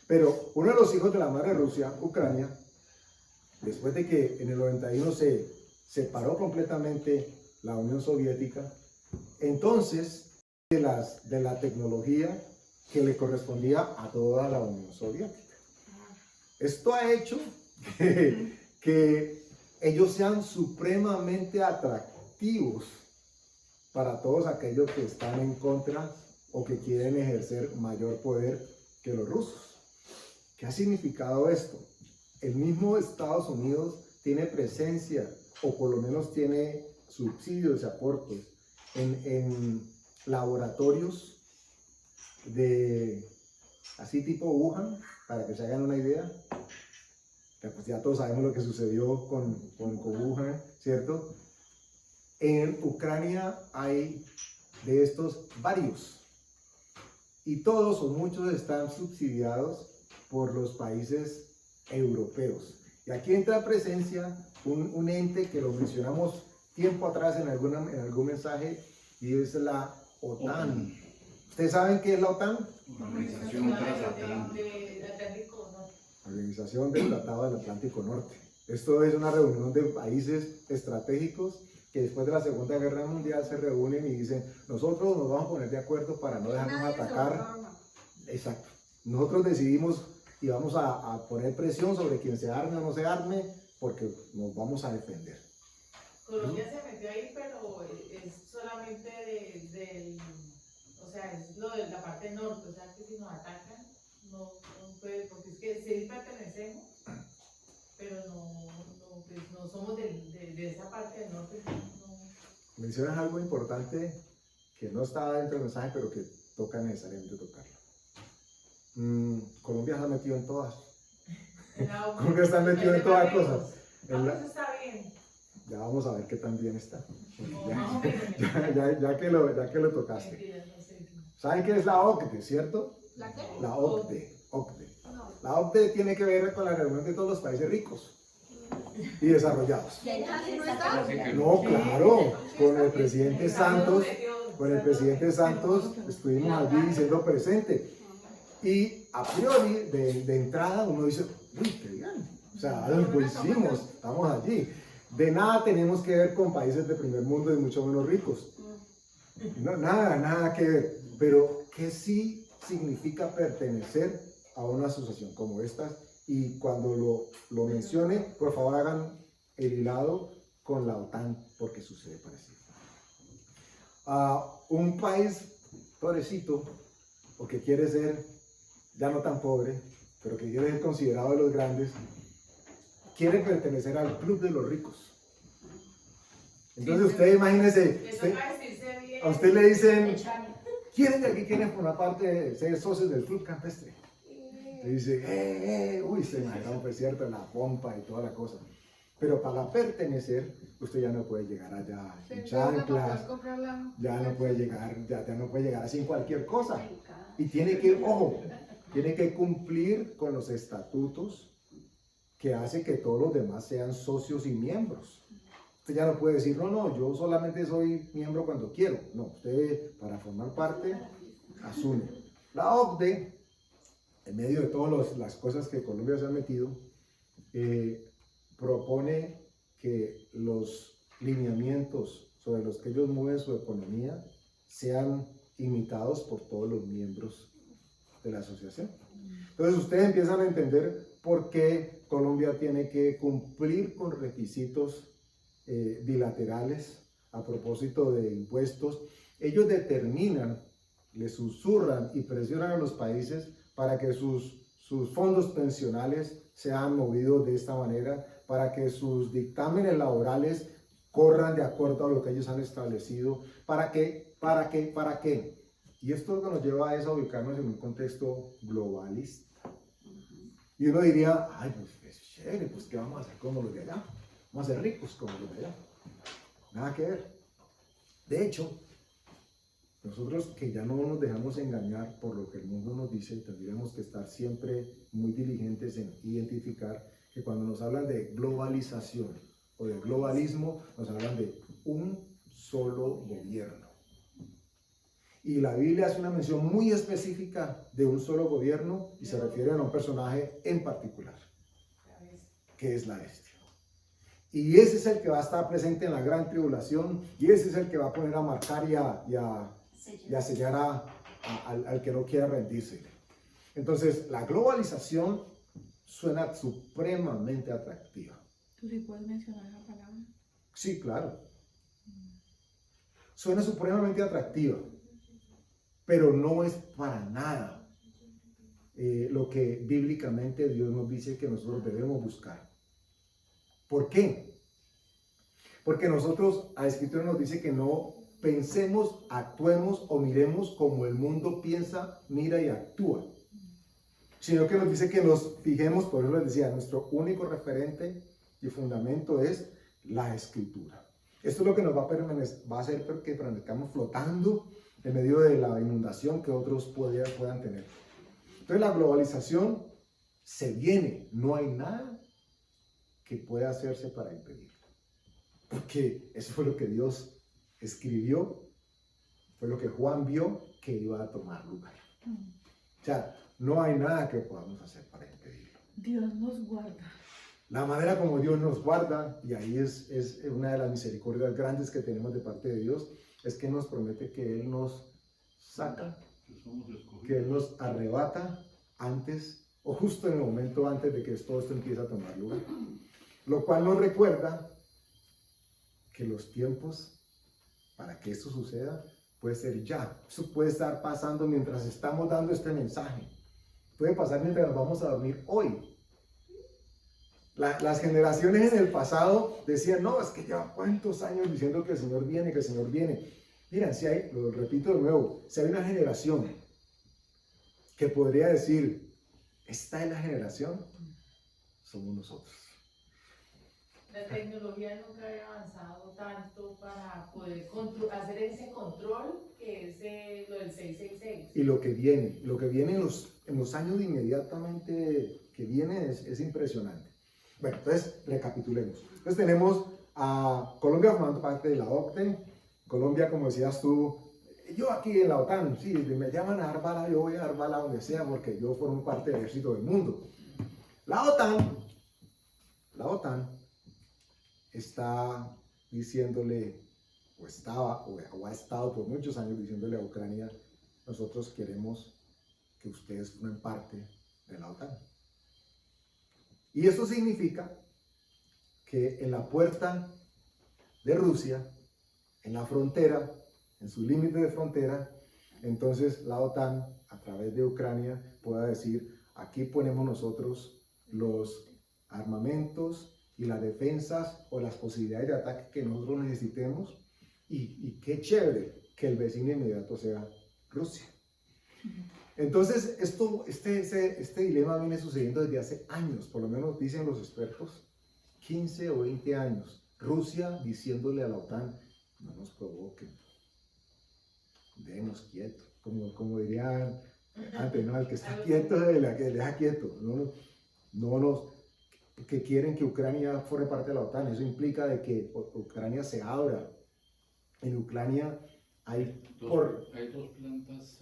pero uno de los hijos de la madre Rusia, Ucrania, después de que en el 91 se separó completamente la Unión Soviética, entonces de la tecnología que le correspondía a toda la Unión Soviética. Esto ha hecho que ellos sean supremamente atractivos para todos aquellos que están en contra o que quieren ejercer mayor poder que los rusos. ¿Qué ha significado esto? El mismo Estados Unidos tiene presencia, o por lo menos tiene subsidios y aportes en laboratorios de así tipo Wuhan, para que se hagan una idea. Pues ya todos sabemos lo que sucedió con Wuhan, ¿cierto? En Ucrania hay de estos varios, y todos o muchos están subsidiados por los países europeos. Y aquí entra a presencia un ente que lo mencionamos tiempo atrás en algún mensaje, y es la OTAN. ¿Ustedes saben qué es la OTAN? Organización Transatlántica. Organización del Tratado del Atlántico Norte. Esto es una reunión de países estratégicos que después de la Segunda Guerra Mundial se reúnen y dicen, nosotros nos vamos a poner de acuerdo para no dejarnos Nadie se atacar. arma. Exacto. Nosotros decidimos y vamos a poner presión sobre quien se arme o no se arme, porque nos vamos a defender. Colombia se metió ahí, pero es solamente o sea, es lo de la parte norte, o sea, que si nos atacan, no puede, porque es que sí pertenecemos, pero pues no somos de esa parte del norte. No. Mencionas algo importante que no está dentro del mensaje, pero que toca necesariamente tocarlo. Colombia se ha metido en todas. Colombia está metido en todas cosas. Eso está bien. Ya vamos a ver qué tan bien está. Más o menos. Ya que lo tocaste. Mentiras, no sé. ¿Saben qué es la OCDE, cierto? ¿La qué? La OCDE. No. La OCDE tiene que ver con la reunión de todos los países ricos y desarrollados. ¿Y allá ¿No está está? Colombia? No, claro, con el presidente Santos, Santos estuvimos allí diciendo presente. Y a priori, de entrada, uno dice, uy, qué bien. O sea, lo hicimos, estamos allí. De nada tenemos que ver con países de primer mundo y mucho menos ricos. No, nada que ver. Pero, ¿qué sí significa pertenecer a una asociación como esta? Y cuando lo mencione, por favor hagan el hilado con la OTAN, porque sucede parecido. Un país pobrecito, o que quiere ser ya no tan pobre, pero que quiere ser considerado de los grandes, quiere pertenecer al club de los ricos. Entonces usted imagínese, a usted le dicen, ¿quiénes de aquí quieren formar parte de ser socios del club campestre? Le dice, uy, se imaginaron, pues cierto, la pompa y toda la cosa. Pero para pertenecer, usted ya no puede llegar allá en chanclas, ya no puede llegar así en cualquier cosa. Y tiene que cumplir con los estatutos que hace que todos los demás sean socios y miembros. Usted ya no puede decir, no, yo solamente soy miembro cuando quiero. No, usted para formar parte asume. La OCDE, en medio de todas las cosas que Colombia se ha metido, propone que los lineamientos sobre los que ellos mueven su economía sean imitados por todos los miembros de la asociación. Entonces ustedes empiezan a entender por qué Colombia tiene que cumplir con requisitos bilaterales a propósito de impuestos. Ellos determinan, le susurran y presionan a los países para que sus fondos pensionales sean movidos de esta manera, para que sus dictámenes laborales corran de acuerdo a lo que ellos han establecido. ¿Para qué? Y esto lo que nos lleva a ubicarnos en un contexto globalista. Y uno diría, ay, pues es chévere, pues ¿qué vamos a hacer como los de allá? Vamos a ser ricos como los de allá. Nada que ver. De hecho, nosotros que ya no nos dejamos engañar por lo que el mundo nos dice, tendríamos que estar siempre muy diligentes en identificar que cuando nos hablan de globalización o de globalismo, nos hablan de un solo gobierno. Y la Biblia hace una mención muy específica de un solo gobierno y se refiere a un personaje en particular, que es la bestia. Y ese es el que va a estar presente en la gran tribulación, y ese es el que va a poner a marcar y a sellar al que no quiera rendirse. Entonces, la globalización suena supremamente atractiva. ¿Tú sí puedes mencionar esa palabra? Sí, claro. Suena supremamente atractiva, pero no es para nada lo que bíblicamente Dios nos dice que nosotros debemos buscar. ¿Por qué? Porque nosotros, la Escritura nos dice que no pensemos, actuemos o miremos como el mundo piensa, mira y actúa, sino que nos dice que nos fijemos, por eso les decía, nuestro único referente y fundamento es la Escritura. Esto es lo que nos va a hacer que permanezcamos flotando en medio de la inundación que otros puedan tener. Entonces la globalización se viene, no hay nada que pueda hacerse para impedirlo. Porque eso fue lo que Dios escribió, fue lo que Juan vio que iba a tomar lugar. O sea, no hay nada que podamos hacer para impedirlo. Dios nos guarda. La manera como Dios nos guarda, y ahí es una de las misericordias grandes que tenemos de parte de Dios, es que nos promete que Él nos saca, que Él nos arrebata antes, o justo en el momento antes de que todo esto empiece a tomar lugar. Lo cual nos recuerda que los tiempos para que esto suceda puede ser ya. Eso puede estar pasando mientras estamos dando este mensaje. Puede pasar mientras nos vamos a dormir hoy. Las generaciones en el pasado decían, no, es que lleva cuántos años diciendo que el Señor viene, que el Señor viene. Miren, si hay, lo repito de nuevo, si hay una generación que podría decir, esta es la generación, somos nosotros. La tecnología nunca había avanzado tanto para poder hacer ese control que es lo del 666. Y lo que viene en los años inmediatamente que viene es impresionante. Bueno, entonces recapitulemos. Entonces tenemos a Colombia formando parte de la OCDE. Colombia, como decías tú, yo aquí en la OTAN, sí, me llaman a dar bala, yo voy a dar bala donde sea porque yo formo parte del ejército del mundo. La OTAN está diciéndole, o ha estado por muchos años diciéndole a Ucrania, nosotros queremos que ustedes formen parte de la OTAN. Y eso significa que en la puerta de Rusia, en la frontera, en su límite de frontera, entonces la OTAN, a través de Ucrania, pueda decir, aquí ponemos nosotros los armamentos y las defensas o las posibilidades de ataque que nosotros necesitemos, y qué chévere que el vecino inmediato sea Rusia. Entonces, este dilema viene sucediendo desde hace años, por lo menos dicen los expertos, 15 o 20 años. Rusia diciéndole a la OTAN, no nos provoquen, déjenos quietos, como dirían antes, ¿no? El que está quieto, el que deja quieto, que quieren que Ucrania forme parte de la OTAN. Eso implica de que Ucrania se abra. En Ucrania hay dos plantas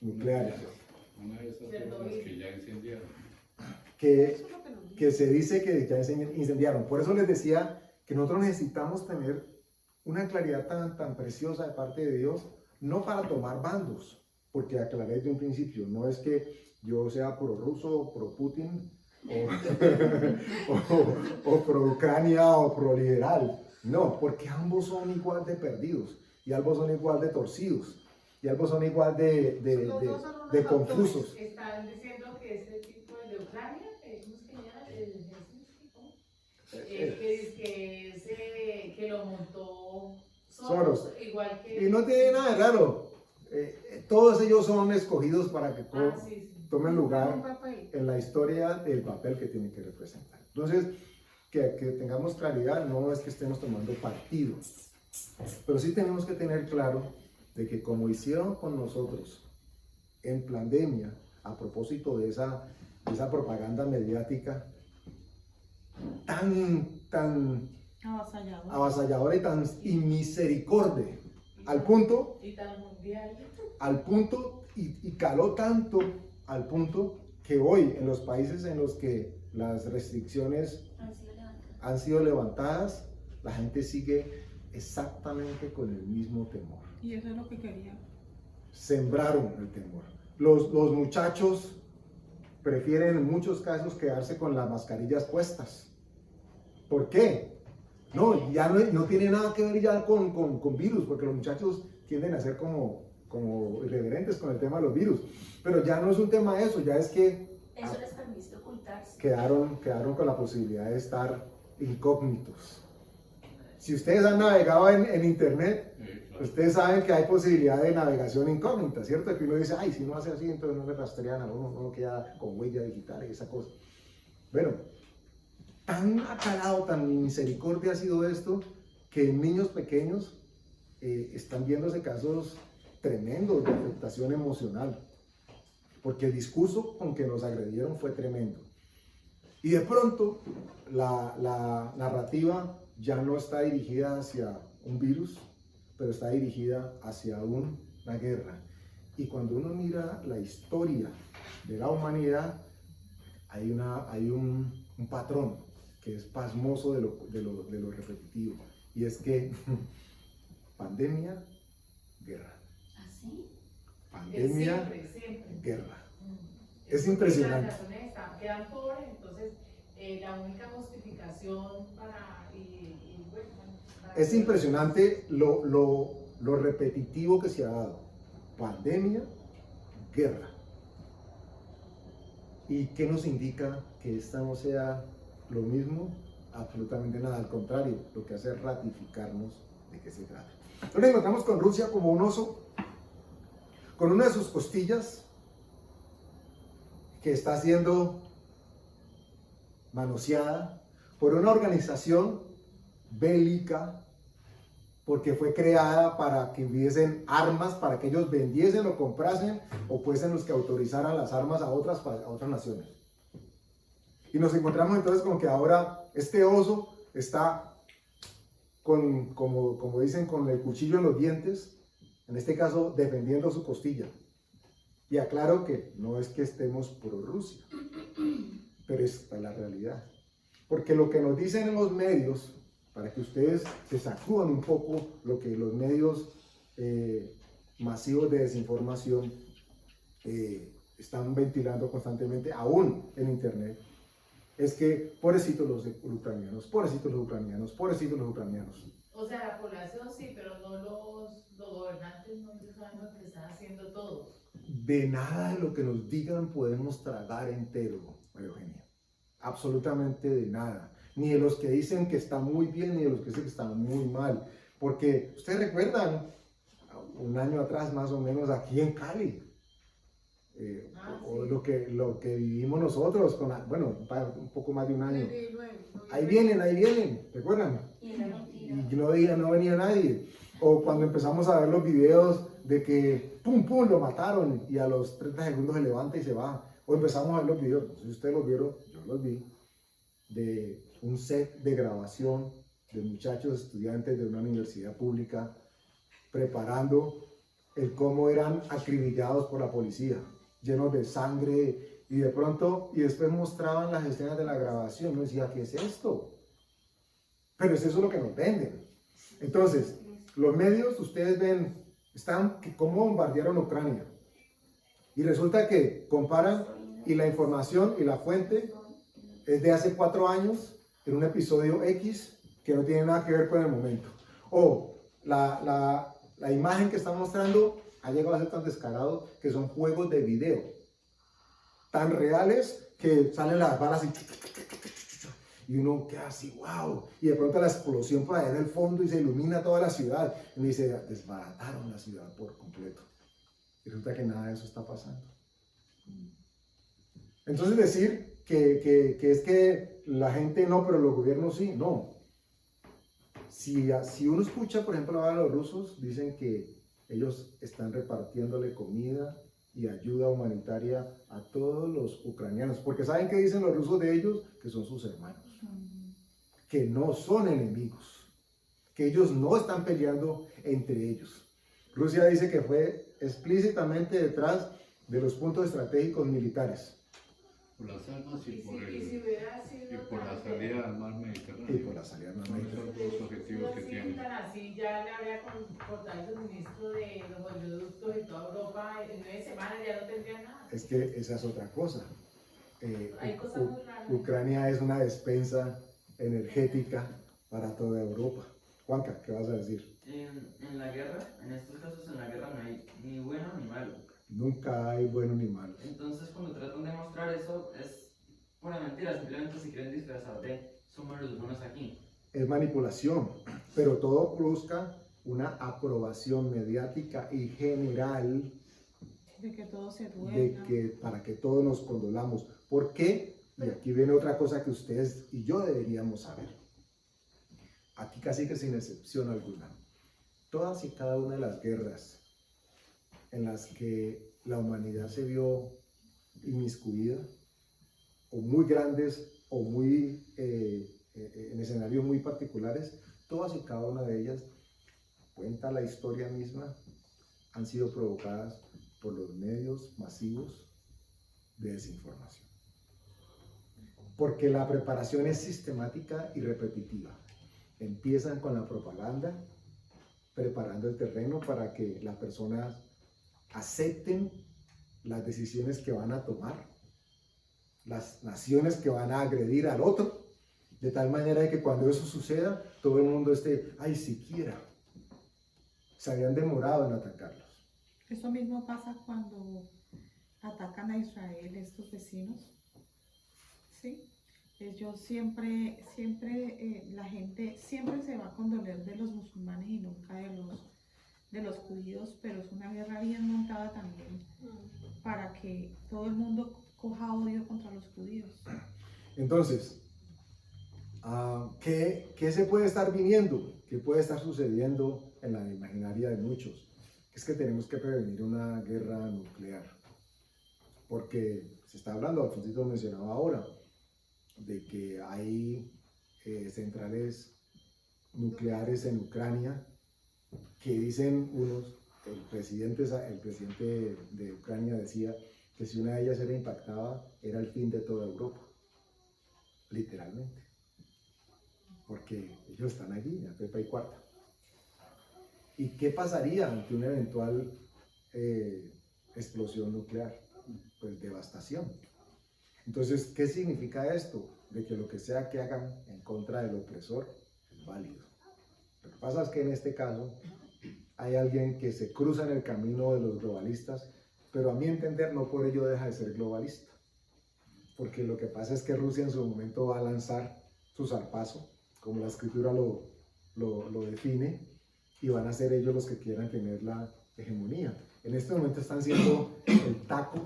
nucleares. Una de esas fueron las que ya incendiaron. Que se dice que ya incendiaron. Por eso les decía que nosotros necesitamos tener una claridad tan preciosa de parte de Dios, no para tomar bandos, porque aclaré desde un principio, no es que yo sea pro ruso, pro Putin, o pro Ucrania o pro liberal. No, porque ambos son igual de perdidos, y ambos son igual de torcidos, y ambos son igual de confusos. Están diciendo que ese tipo de Ucrania, que lo montó Soros. Igual que... Y no tiene nada de raro. Todos ellos son escogidos para que tomen lugar en la historia del papel que tienen que representar. Entonces, que tengamos claridad, no es que estemos tomando partido, pero sí tenemos que tener claro de que como hicieron con nosotros en pandemia, a propósito de esa propaganda mediática tan avasalladora y tan inmisericordia, al punto, y tan mundial, y caló tanto al punto que hoy en los países en los que las restricciones han sido levantadas, la gente sigue exactamente con el mismo temor. Y eso es lo que quería. Sembraron el temor. Los muchachos prefieren en muchos casos quedarse con las mascarillas puestas. ¿Por qué? No, ya no tiene nada que ver ya con virus, porque los muchachos tienden a ser como irreverentes con el tema de los virus. Pero ya no es un tema de eso, ya es que eso les permite ocultarse. Quedaron con la posibilidad de estar incógnitos. Si ustedes han navegado en internet, Claro. ustedes saben que hay posibilidad de navegación incógnita, ¿cierto? Que uno dice, ay, si no hace así, entonces no me rastrean a uno queda con huella digital y esa cosa. Bueno, tan acalado, tan misericordia ha sido esto, que en niños pequeños están viéndose casos tremendos de afectación emocional, porque el discurso con que nos agredieron fue tremendo. Y de pronto la narrativa ya no está dirigida hacia un virus, pero está dirigida hacia una guerra. Y cuando uno mira la historia de la humanidad, hay un patrón que es pasmoso de lo repetitivo. Y es que pandemia, guerra. ¿Así? Pandemia, Siempre. guerra. Mm. Es impresionante. Las naciones quedan pobres, entonces la única justificación Es impresionante lo repetitivo que se ha dado. Pandemia, guerra. ¿Y qué nos indica que esta no sea lo mismo? Absolutamente nada, al contrario, lo que hace es ratificarnos de qué se trata. Entonces nos encontramos con Rusia como un oso, con una de sus costillas que está siendo manoseada por una organización bélica, porque fue creada para que hubiesen armas, para que ellos vendiesen o comprasen, o fuesen los que autorizaran las armas a otras naciones. Y nos encontramos entonces con que ahora este oso está como dicen, con el cuchillo en los dientes, en este caso defendiendo su costilla. Y aclaro que no es que estemos pro Rusia, pero esta es la realidad. Porque lo que nos dicen en los medios, para que ustedes se sacudan un poco lo que los medios masivos de desinformación están ventilando constantemente, aún en internet, es que pobrecitos los ucranianos, pobrecitos los ucranianos, pobrecitos los ucranianos. O sea, la población sí, pero no los gobernantes no saben lo que están haciendo todos. De nada de lo que nos digan podemos tragar entero, María Eugenia. Absolutamente de nada. Ni de los que dicen que está muy bien, ni de los que dicen que está muy mal. Porque ustedes recuerdan, un año atrás más o menos aquí en Cali, o lo que vivimos nosotros, bueno, un poco más de un año. Ahí vienen, ¿recuerdan? Y no venía nadie. O cuando empezamos a ver los videos de que pum, lo mataron y a los 30 segundos se levanta y se va. O empezamos a ver los videos, no sé si ustedes los vieron, yo los vi, de un set de grabación de muchachos estudiantes de una universidad pública preparando el cómo eran acribillados por la policía, llenos de sangre, y de pronto, y después mostraban las escenas de la grabación. Yo decía, ¿qué es esto? Pero es eso lo que nos venden. Entonces, los medios, ustedes ven, cómo bombardearon Ucrania. Y resulta que comparan, y la información y la fuente es de hace 4 años, en un episodio X, que no tiene nada que ver con el momento. O la imagen que están mostrando ha llegado a ser tan descarado que son juegos de video tan reales que salen las balas y uno queda así, wow, y de pronto la explosión por allá en el fondo y se ilumina toda la ciudad y dice, desbarataron la ciudad por completo. Y resulta que nada de eso está pasando. Entonces decir que es que la gente no, pero los gobiernos sí, no. Si uno escucha, por ejemplo, a los rusos, dicen que ellos están repartiéndole comida y ayuda humanitaria a todos los ucranianos, porque ¿saben qué dicen los rusos de ellos? Que son sus hermanos, que no son enemigos, que ellos no están peleando entre ellos. Rusia dice que fue explícitamente detrás de los puntos estratégicos militares. Por las armas y por la tan- salida al mar Y Mediterráneo. por la salida no Son esos dos objetivos que tienen. Así ya le habría cortado el suministro de los oleoductos de toda Europa en 9 semanas, ya no tendría nada. Es que esa es otra cosa. Hay cosas muy raras. Ucrania es una despensa energética para toda Europa. Juanca, ¿qué vas a decir? En la guerra, en estos casos en la guerra no hay ni bueno ni malo. Nunca hay bueno ni malo. Entonces cuando tratan de mostrar eso es pura mentira, simplemente se quieren disfrazar de somos los buenos aquí. Es manipulación, pero todo busca una aprobación mediática y general De que todo se para que todos nos condolamos. ¿Por qué? Y aquí viene otra cosa que ustedes y yo deberíamos saber. Aquí casi que sin excepción alguna. Todas y cada una de las guerras en las que la humanidad se vio inmiscuida, o muy grandes o muy, en escenarios muy particulares, todas y cada una de ellas, cuenta la historia misma, han sido provocadas por los medios masivos de desinformación. Porque la preparación es sistemática y repetitiva. Empiezan con la propaganda, preparando el terreno para que las personas acepten las decisiones que van a tomar, las naciones que van a agredir al otro, de tal manera que cuando eso suceda, todo el mundo esté, ay, siquiera se habían demorado en atacarlos. Eso mismo pasa cuando atacan a Israel estos vecinos, ¿sí? Ellos siempre, la gente siempre se va a condoler de los musulmanes y nunca de los judíos, pero es una guerra bien montada también para que todo el mundo coja odio contra los judíos. Entonces, ¿qué se puede estar viniendo? ¿Qué puede estar sucediendo en la imaginaria de muchos? Es que tenemos que prevenir una guerra nuclear. Porque se está hablando, Alfonsito mencionaba ahora, de que hay centrales nucleares en Ucrania que dicen unos, el presidente de Ucrania decía que si una de ellas era impactada era el fin de toda Europa, literalmente, porque ellos están allí, a pepa y cuarta. ¿Y qué pasaría ante una eventual explosión nuclear? Pues devastación. Entonces, ¿qué significa esto? De que lo que sea que hagan en contra del opresor es válido. Lo que pasa es que en este caso hay alguien que se cruza en el camino de los globalistas, pero a mi entender no por ello deja de ser globalista. Porque lo que pasa es que Rusia en su momento va a lanzar su zarpazo, como la escritura lo define, y van a ser ellos los que quieran tener la hegemonía. En este momento están siendo el taco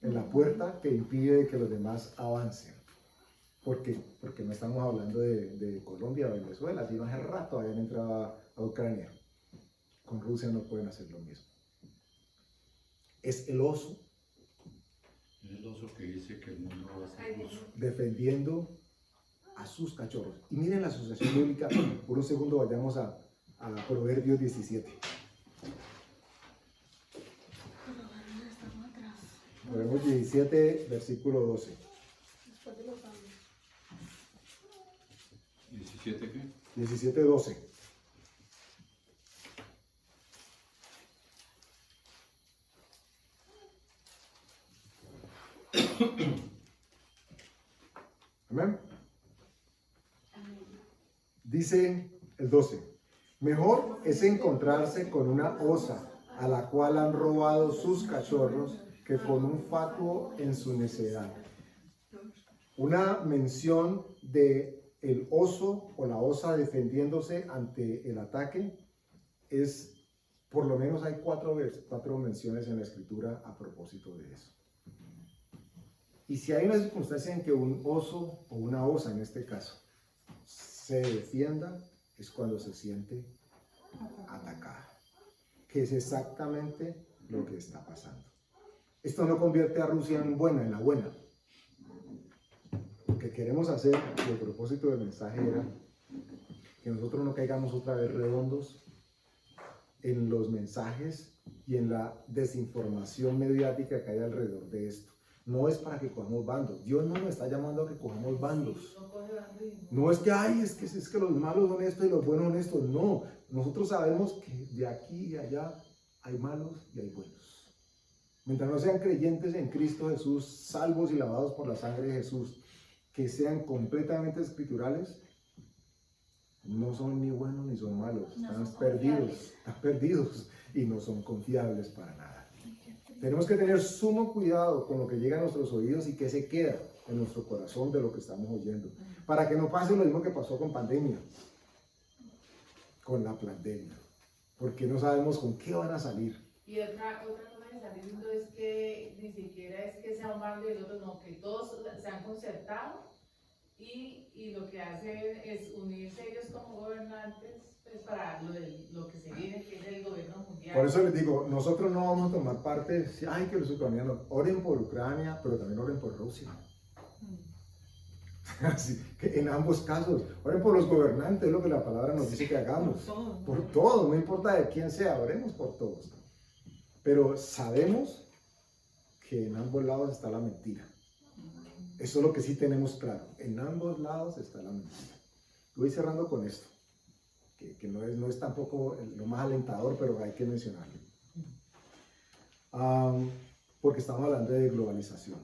en la puerta que impide que los demás avancen. ¿Por qué? Porque no estamos hablando de Colombia o Venezuela, sino hace rato habían entrado a Ucrania. Con Rusia no pueden hacer lo mismo. Es el oso. Es el oso que dice que el mundo va a ser oso. Defendiendo a sus cachorros. Y miren la asociación bíblica, por un segundo vayamos a Proverbios 17. Proverbios 17, versículo 12. Después de los años. ¿17 qué? 17, 12. Amén. Dice el 12. Mejor es encontrarse con una osa a la cual han robado sus cachorros que con un fatuo en su necedad. Una mención de el oso o la osa defendiéndose ante el ataque es, por lo menos hay cuatro menciones en la escritura a propósito de eso. Y si hay una circunstancia en que un oso o una osa en este caso se defienda, es cuando se siente atacada, que es exactamente lo que está pasando. Esto no convierte a Rusia en la buena. Lo que queremos hacer, el propósito del mensaje era que nosotros no caigamos otra vez redondos en los mensajes y en la desinformación mediática que hay alrededor de esto. No es para que cojamos bandos. Dios no nos está llamando a que cojamos bandos. No es que, es que los malos son estos y los buenos son estos. No, nosotros sabemos que de aquí y allá hay malos y hay buenos. Mientras no sean creyentes en Cristo Jesús, salvos y lavados por la sangre de Jesús, que sean completamente escriturales, no son ni buenos ni son malos. Están perdidos y no son confiables para nada. Tenemos que tener sumo cuidado con lo que llega a nuestros oídos y que se queda en nuestro corazón de lo que estamos oyendo, para que no pase lo mismo que pasó con la pandemia, porque no sabemos con qué van a salir. Y otra cosa que está diciendo es que ni siquiera es que sea un bando y el otro, no, que todos se han concertado y lo que hacen es unirse ellos como gobernantes pues, para lo que se viene, que es el gobierno mundial. Por eso les digo, nosotros no vamos a tomar parte, que los ucranianos oren por Ucrania, pero también oren por Rusia. Así que en ambos casos, oren por los gobernantes, es lo que la palabra nos dice que hagamos. Por todos, no importa de quién sea, oremos por todos. Pero sabemos que en ambos lados está la mentira. Eso es lo que sí tenemos claro. En ambos lados está la mentira. Voy cerrando con esto, que no es tampoco lo más alentador, pero hay que mencionarlo. Porque estamos hablando de globalización.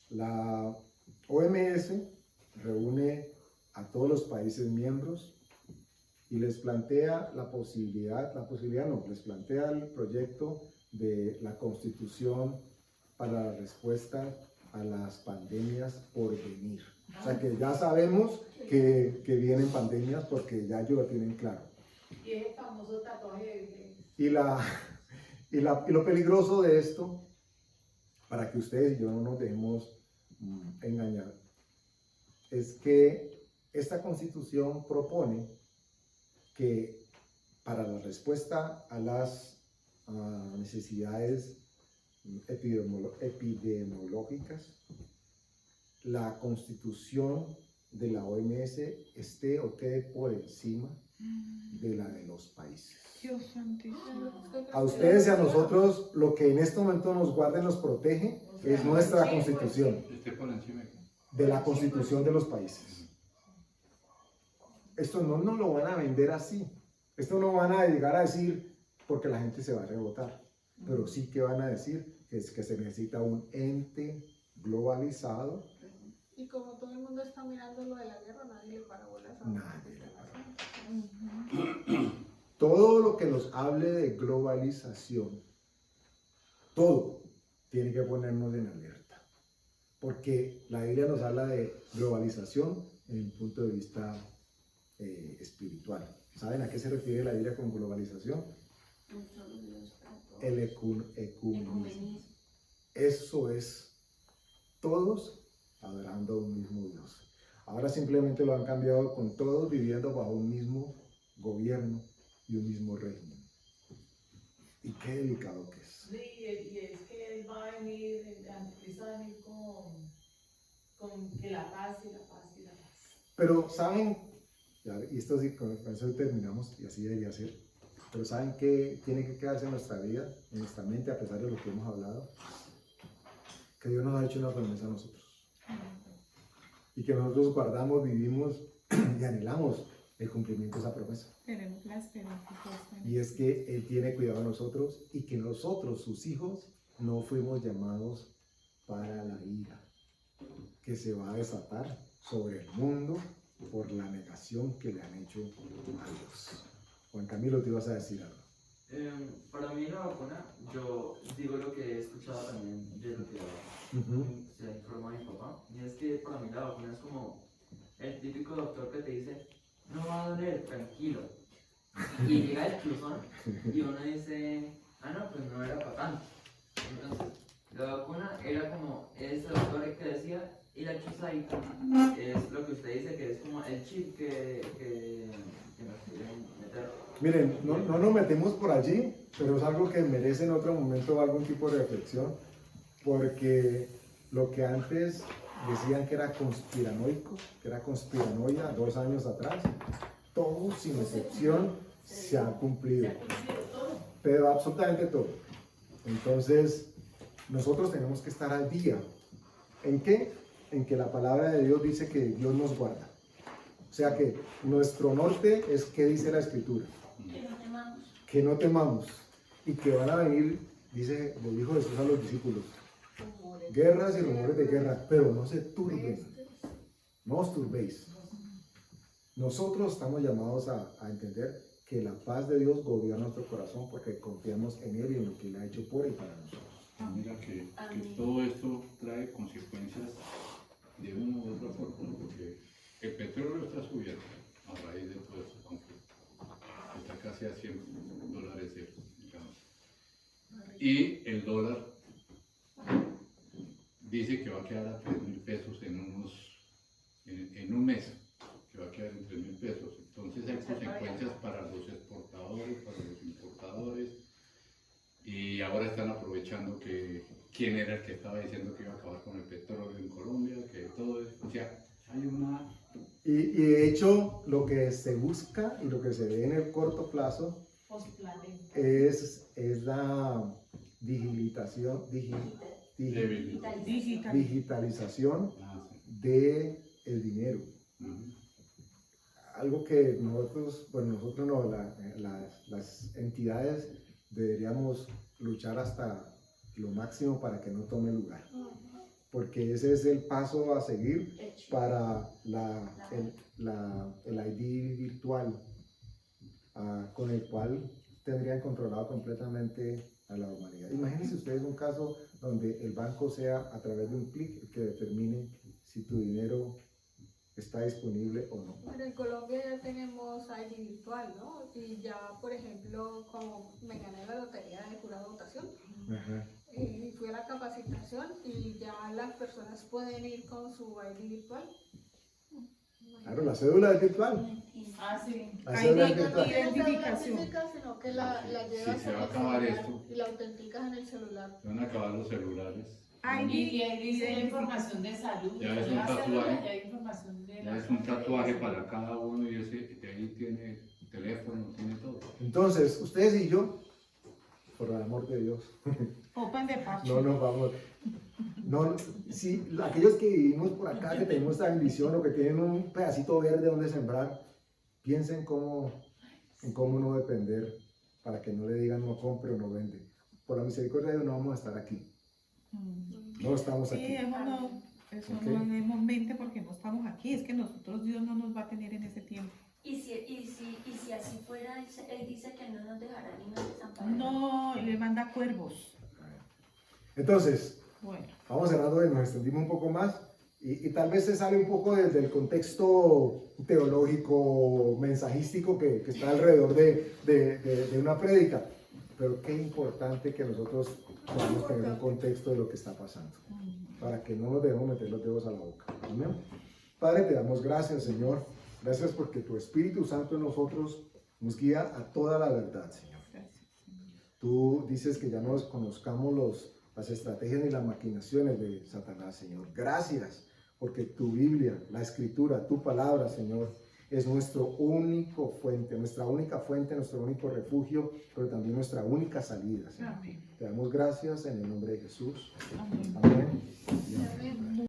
La OMS reúne a todos los países miembros y les plantea les plantea el proyecto de la Constitución para la respuesta a las pandemias por venir. O sea que ya sabemos que vienen pandemias porque ya ellos lo tienen claro. Y es el famoso tatuaje de Y lo peligroso de esto, para que ustedes y yo no nos dejemos engañar, es que esta Constitución propone que para la respuesta a las necesidades epidemiológicas, la Constitución de la OMS esté o quede por encima de la de los países. Dios santísimo. A ustedes y a nosotros, lo que en este momento nos guarda y nos protege es nuestra Constitución, Esté por encima de la Constitución de los países. Esto no nos lo van a vender así. Esto no van a llegar a decir porque la gente se va a rebotar. Pero sí que van a decir que es que se necesita un ente globalizado. Y como todo el mundo está mirando lo de la guerra, nadie le para bolas a Nadie le para. Todo lo que nos hable de globalización, todo tiene que ponernos en alerta. Porque la Biblia nos habla de globalización en un punto de vista espiritual. ¿Saben a qué se refiere la Biblia con globalización? El ecumenismo. Eso es, todos adorando a un mismo Dios. Ahora simplemente lo han cambiado con todos viviendo bajo un mismo gobierno y un mismo régimen. Y qué delicado que es. Sí, y es que él va a venir, el anticristo va a venir con que la paz y la paz y la paz. Pero saben, y esto sí, con eso terminamos y así debería ser, pero saben que tiene que quedarse en nuestra vida, en nuestra mente, a pesar de lo que hemos hablado, que Dios nos ha hecho una promesa a nosotros. Y que nosotros guardamos, vivimos y anhelamos el cumplimiento de esa promesa. Tenemos la esperanza puesta en Y es que Él tiene cuidado de nosotros y que nosotros, sus hijos, no fuimos llamados para la ira que se va a desatar sobre el mundo por la negación que le han hecho a Dios. Juan Camilo, te ibas a decir algo. Para mí la vacuna, yo digo lo que he escuchado también de lo que se informó mi papá, y es que para mí la vacuna es como el típico doctor que te dice, no va a doler, tranquilo. Y llega el chuzón y uno dice, no, pues no era para tanto. Entonces, la vacuna era como ese doctor que decía, y la chuzadita es lo que usted dice que es como el chip que nos quieren meter. Miren, no nos metemos por allí, pero es algo que merece en otro momento algún tipo de reflexión, porque lo que antes decían que era conspiranoico, que era conspiranoia 2 años atrás, todo sin excepción se ha cumplido, pero absolutamente todo. Entonces, nosotros tenemos que estar al día. ¿En qué? En que la palabra de Dios dice que Dios nos guarda. O sea que nuestro norte es qué dice la Escritura. Que no temamos. Que no temamos y que van a venir, le dijo Jesús a los discípulos, guerras y rumores de guerra, pero no se turben, no os turbéis. Nosotros estamos llamados a entender que la paz de Dios gobierna nuestro corazón porque confiamos en Él y en lo que Él ha hecho por y para nosotros. Mira que todo esto trae consecuencias de una u otra forma, porque el petróleo está subiendo a raíz de todo este conflicto. Está casi a $100 digamos. Y el dólar dice que va a quedar a 3.000 pesos en un mes, que va a quedar en 3.000 pesos. Entonces hay consecuencias para los exportadores, para los importadores, y ahora están aprovechando que quién era el que estaba diciendo que iba a acabar con el petróleo en Colombia, que todo eso. O sea, hay una... Y de hecho, lo que se busca y lo que se ve en el corto plazo es la digitalización, digitalización Ah, sí. del dinero. Ujú. Algo que nosotros, bueno, nosotros no, las entidades deberíamos luchar hasta lo máximo para que no tome lugar, porque ese es el paso a seguir para el ID virtual, con el cual tendrían controlado completamente a la humanidad. Imagínense ustedes un caso donde el banco sea a través de un clic el que determine si tu dinero está disponible o no. Pero en Colombia ya tenemos ID virtual, ¿no? Y ya, por ejemplo, como me gané la lotería de jurado de votación, Ajá. fui a la capacitación y ya las personas pueden ir con su ID virtual. Claro, la cédula es virtual. Ah, sí. La ID cédula es no virtual. tiene identificación. Física, sino que la llevas se va en a el acabar celular esto. y la autenticas en el celular. Se van a acabar los celulares. Y ahí dice la información de salud. Ya es usted un va a hacerlo, tatuaje. ya hay información de Ya la es un tatuaje salud. para cada uno y de ahí tiene teléfono, tiene todo. Entonces, ustedes y yo, por el amor de Dios, Open de parche. no nos vamos. No, si aquellos que vivimos por acá, que tenemos esta bendición o que tienen un pedacito verde donde sembrar, piensen en cómo no depender para que no le digan no compre o no vende. Por la misericordia de Dios no vamos a estar aquí. No estamos Sí, aquí. eso Ok. no tenemos mente porque no estamos aquí. Es que nosotros Dios no nos va a tener en ese tiempo. Y si así fuera, él dice que no nos dejará ni nos desamparará. No, le manda cuervos. Entonces, Bueno, vamos cerrando y nos extendimos un poco más y tal vez se sale un poco del contexto teológico, mensajístico que está alrededor de una prédica, pero qué importante que nosotros podamos tener un contexto de lo que está pasando, para que no nos dejemos meter los dedos a la boca. Amén. Padre, te damos gracias, Señor. Gracias porque tu Espíritu Santo en nosotros nos guía a toda la verdad, Señor. gracias. Tú dices que ya no conozcamos las estrategias ni las maquinaciones de Satanás, Señor. Gracias, porque tu Biblia, la Escritura, tu palabra, Señor, es nuestro único fuente, nuestra única fuente, nuestro único refugio, pero también nuestra única salida, Señor. Amén. Te damos gracias en el nombre de Jesús. Amén. Amén. Y amén. Muy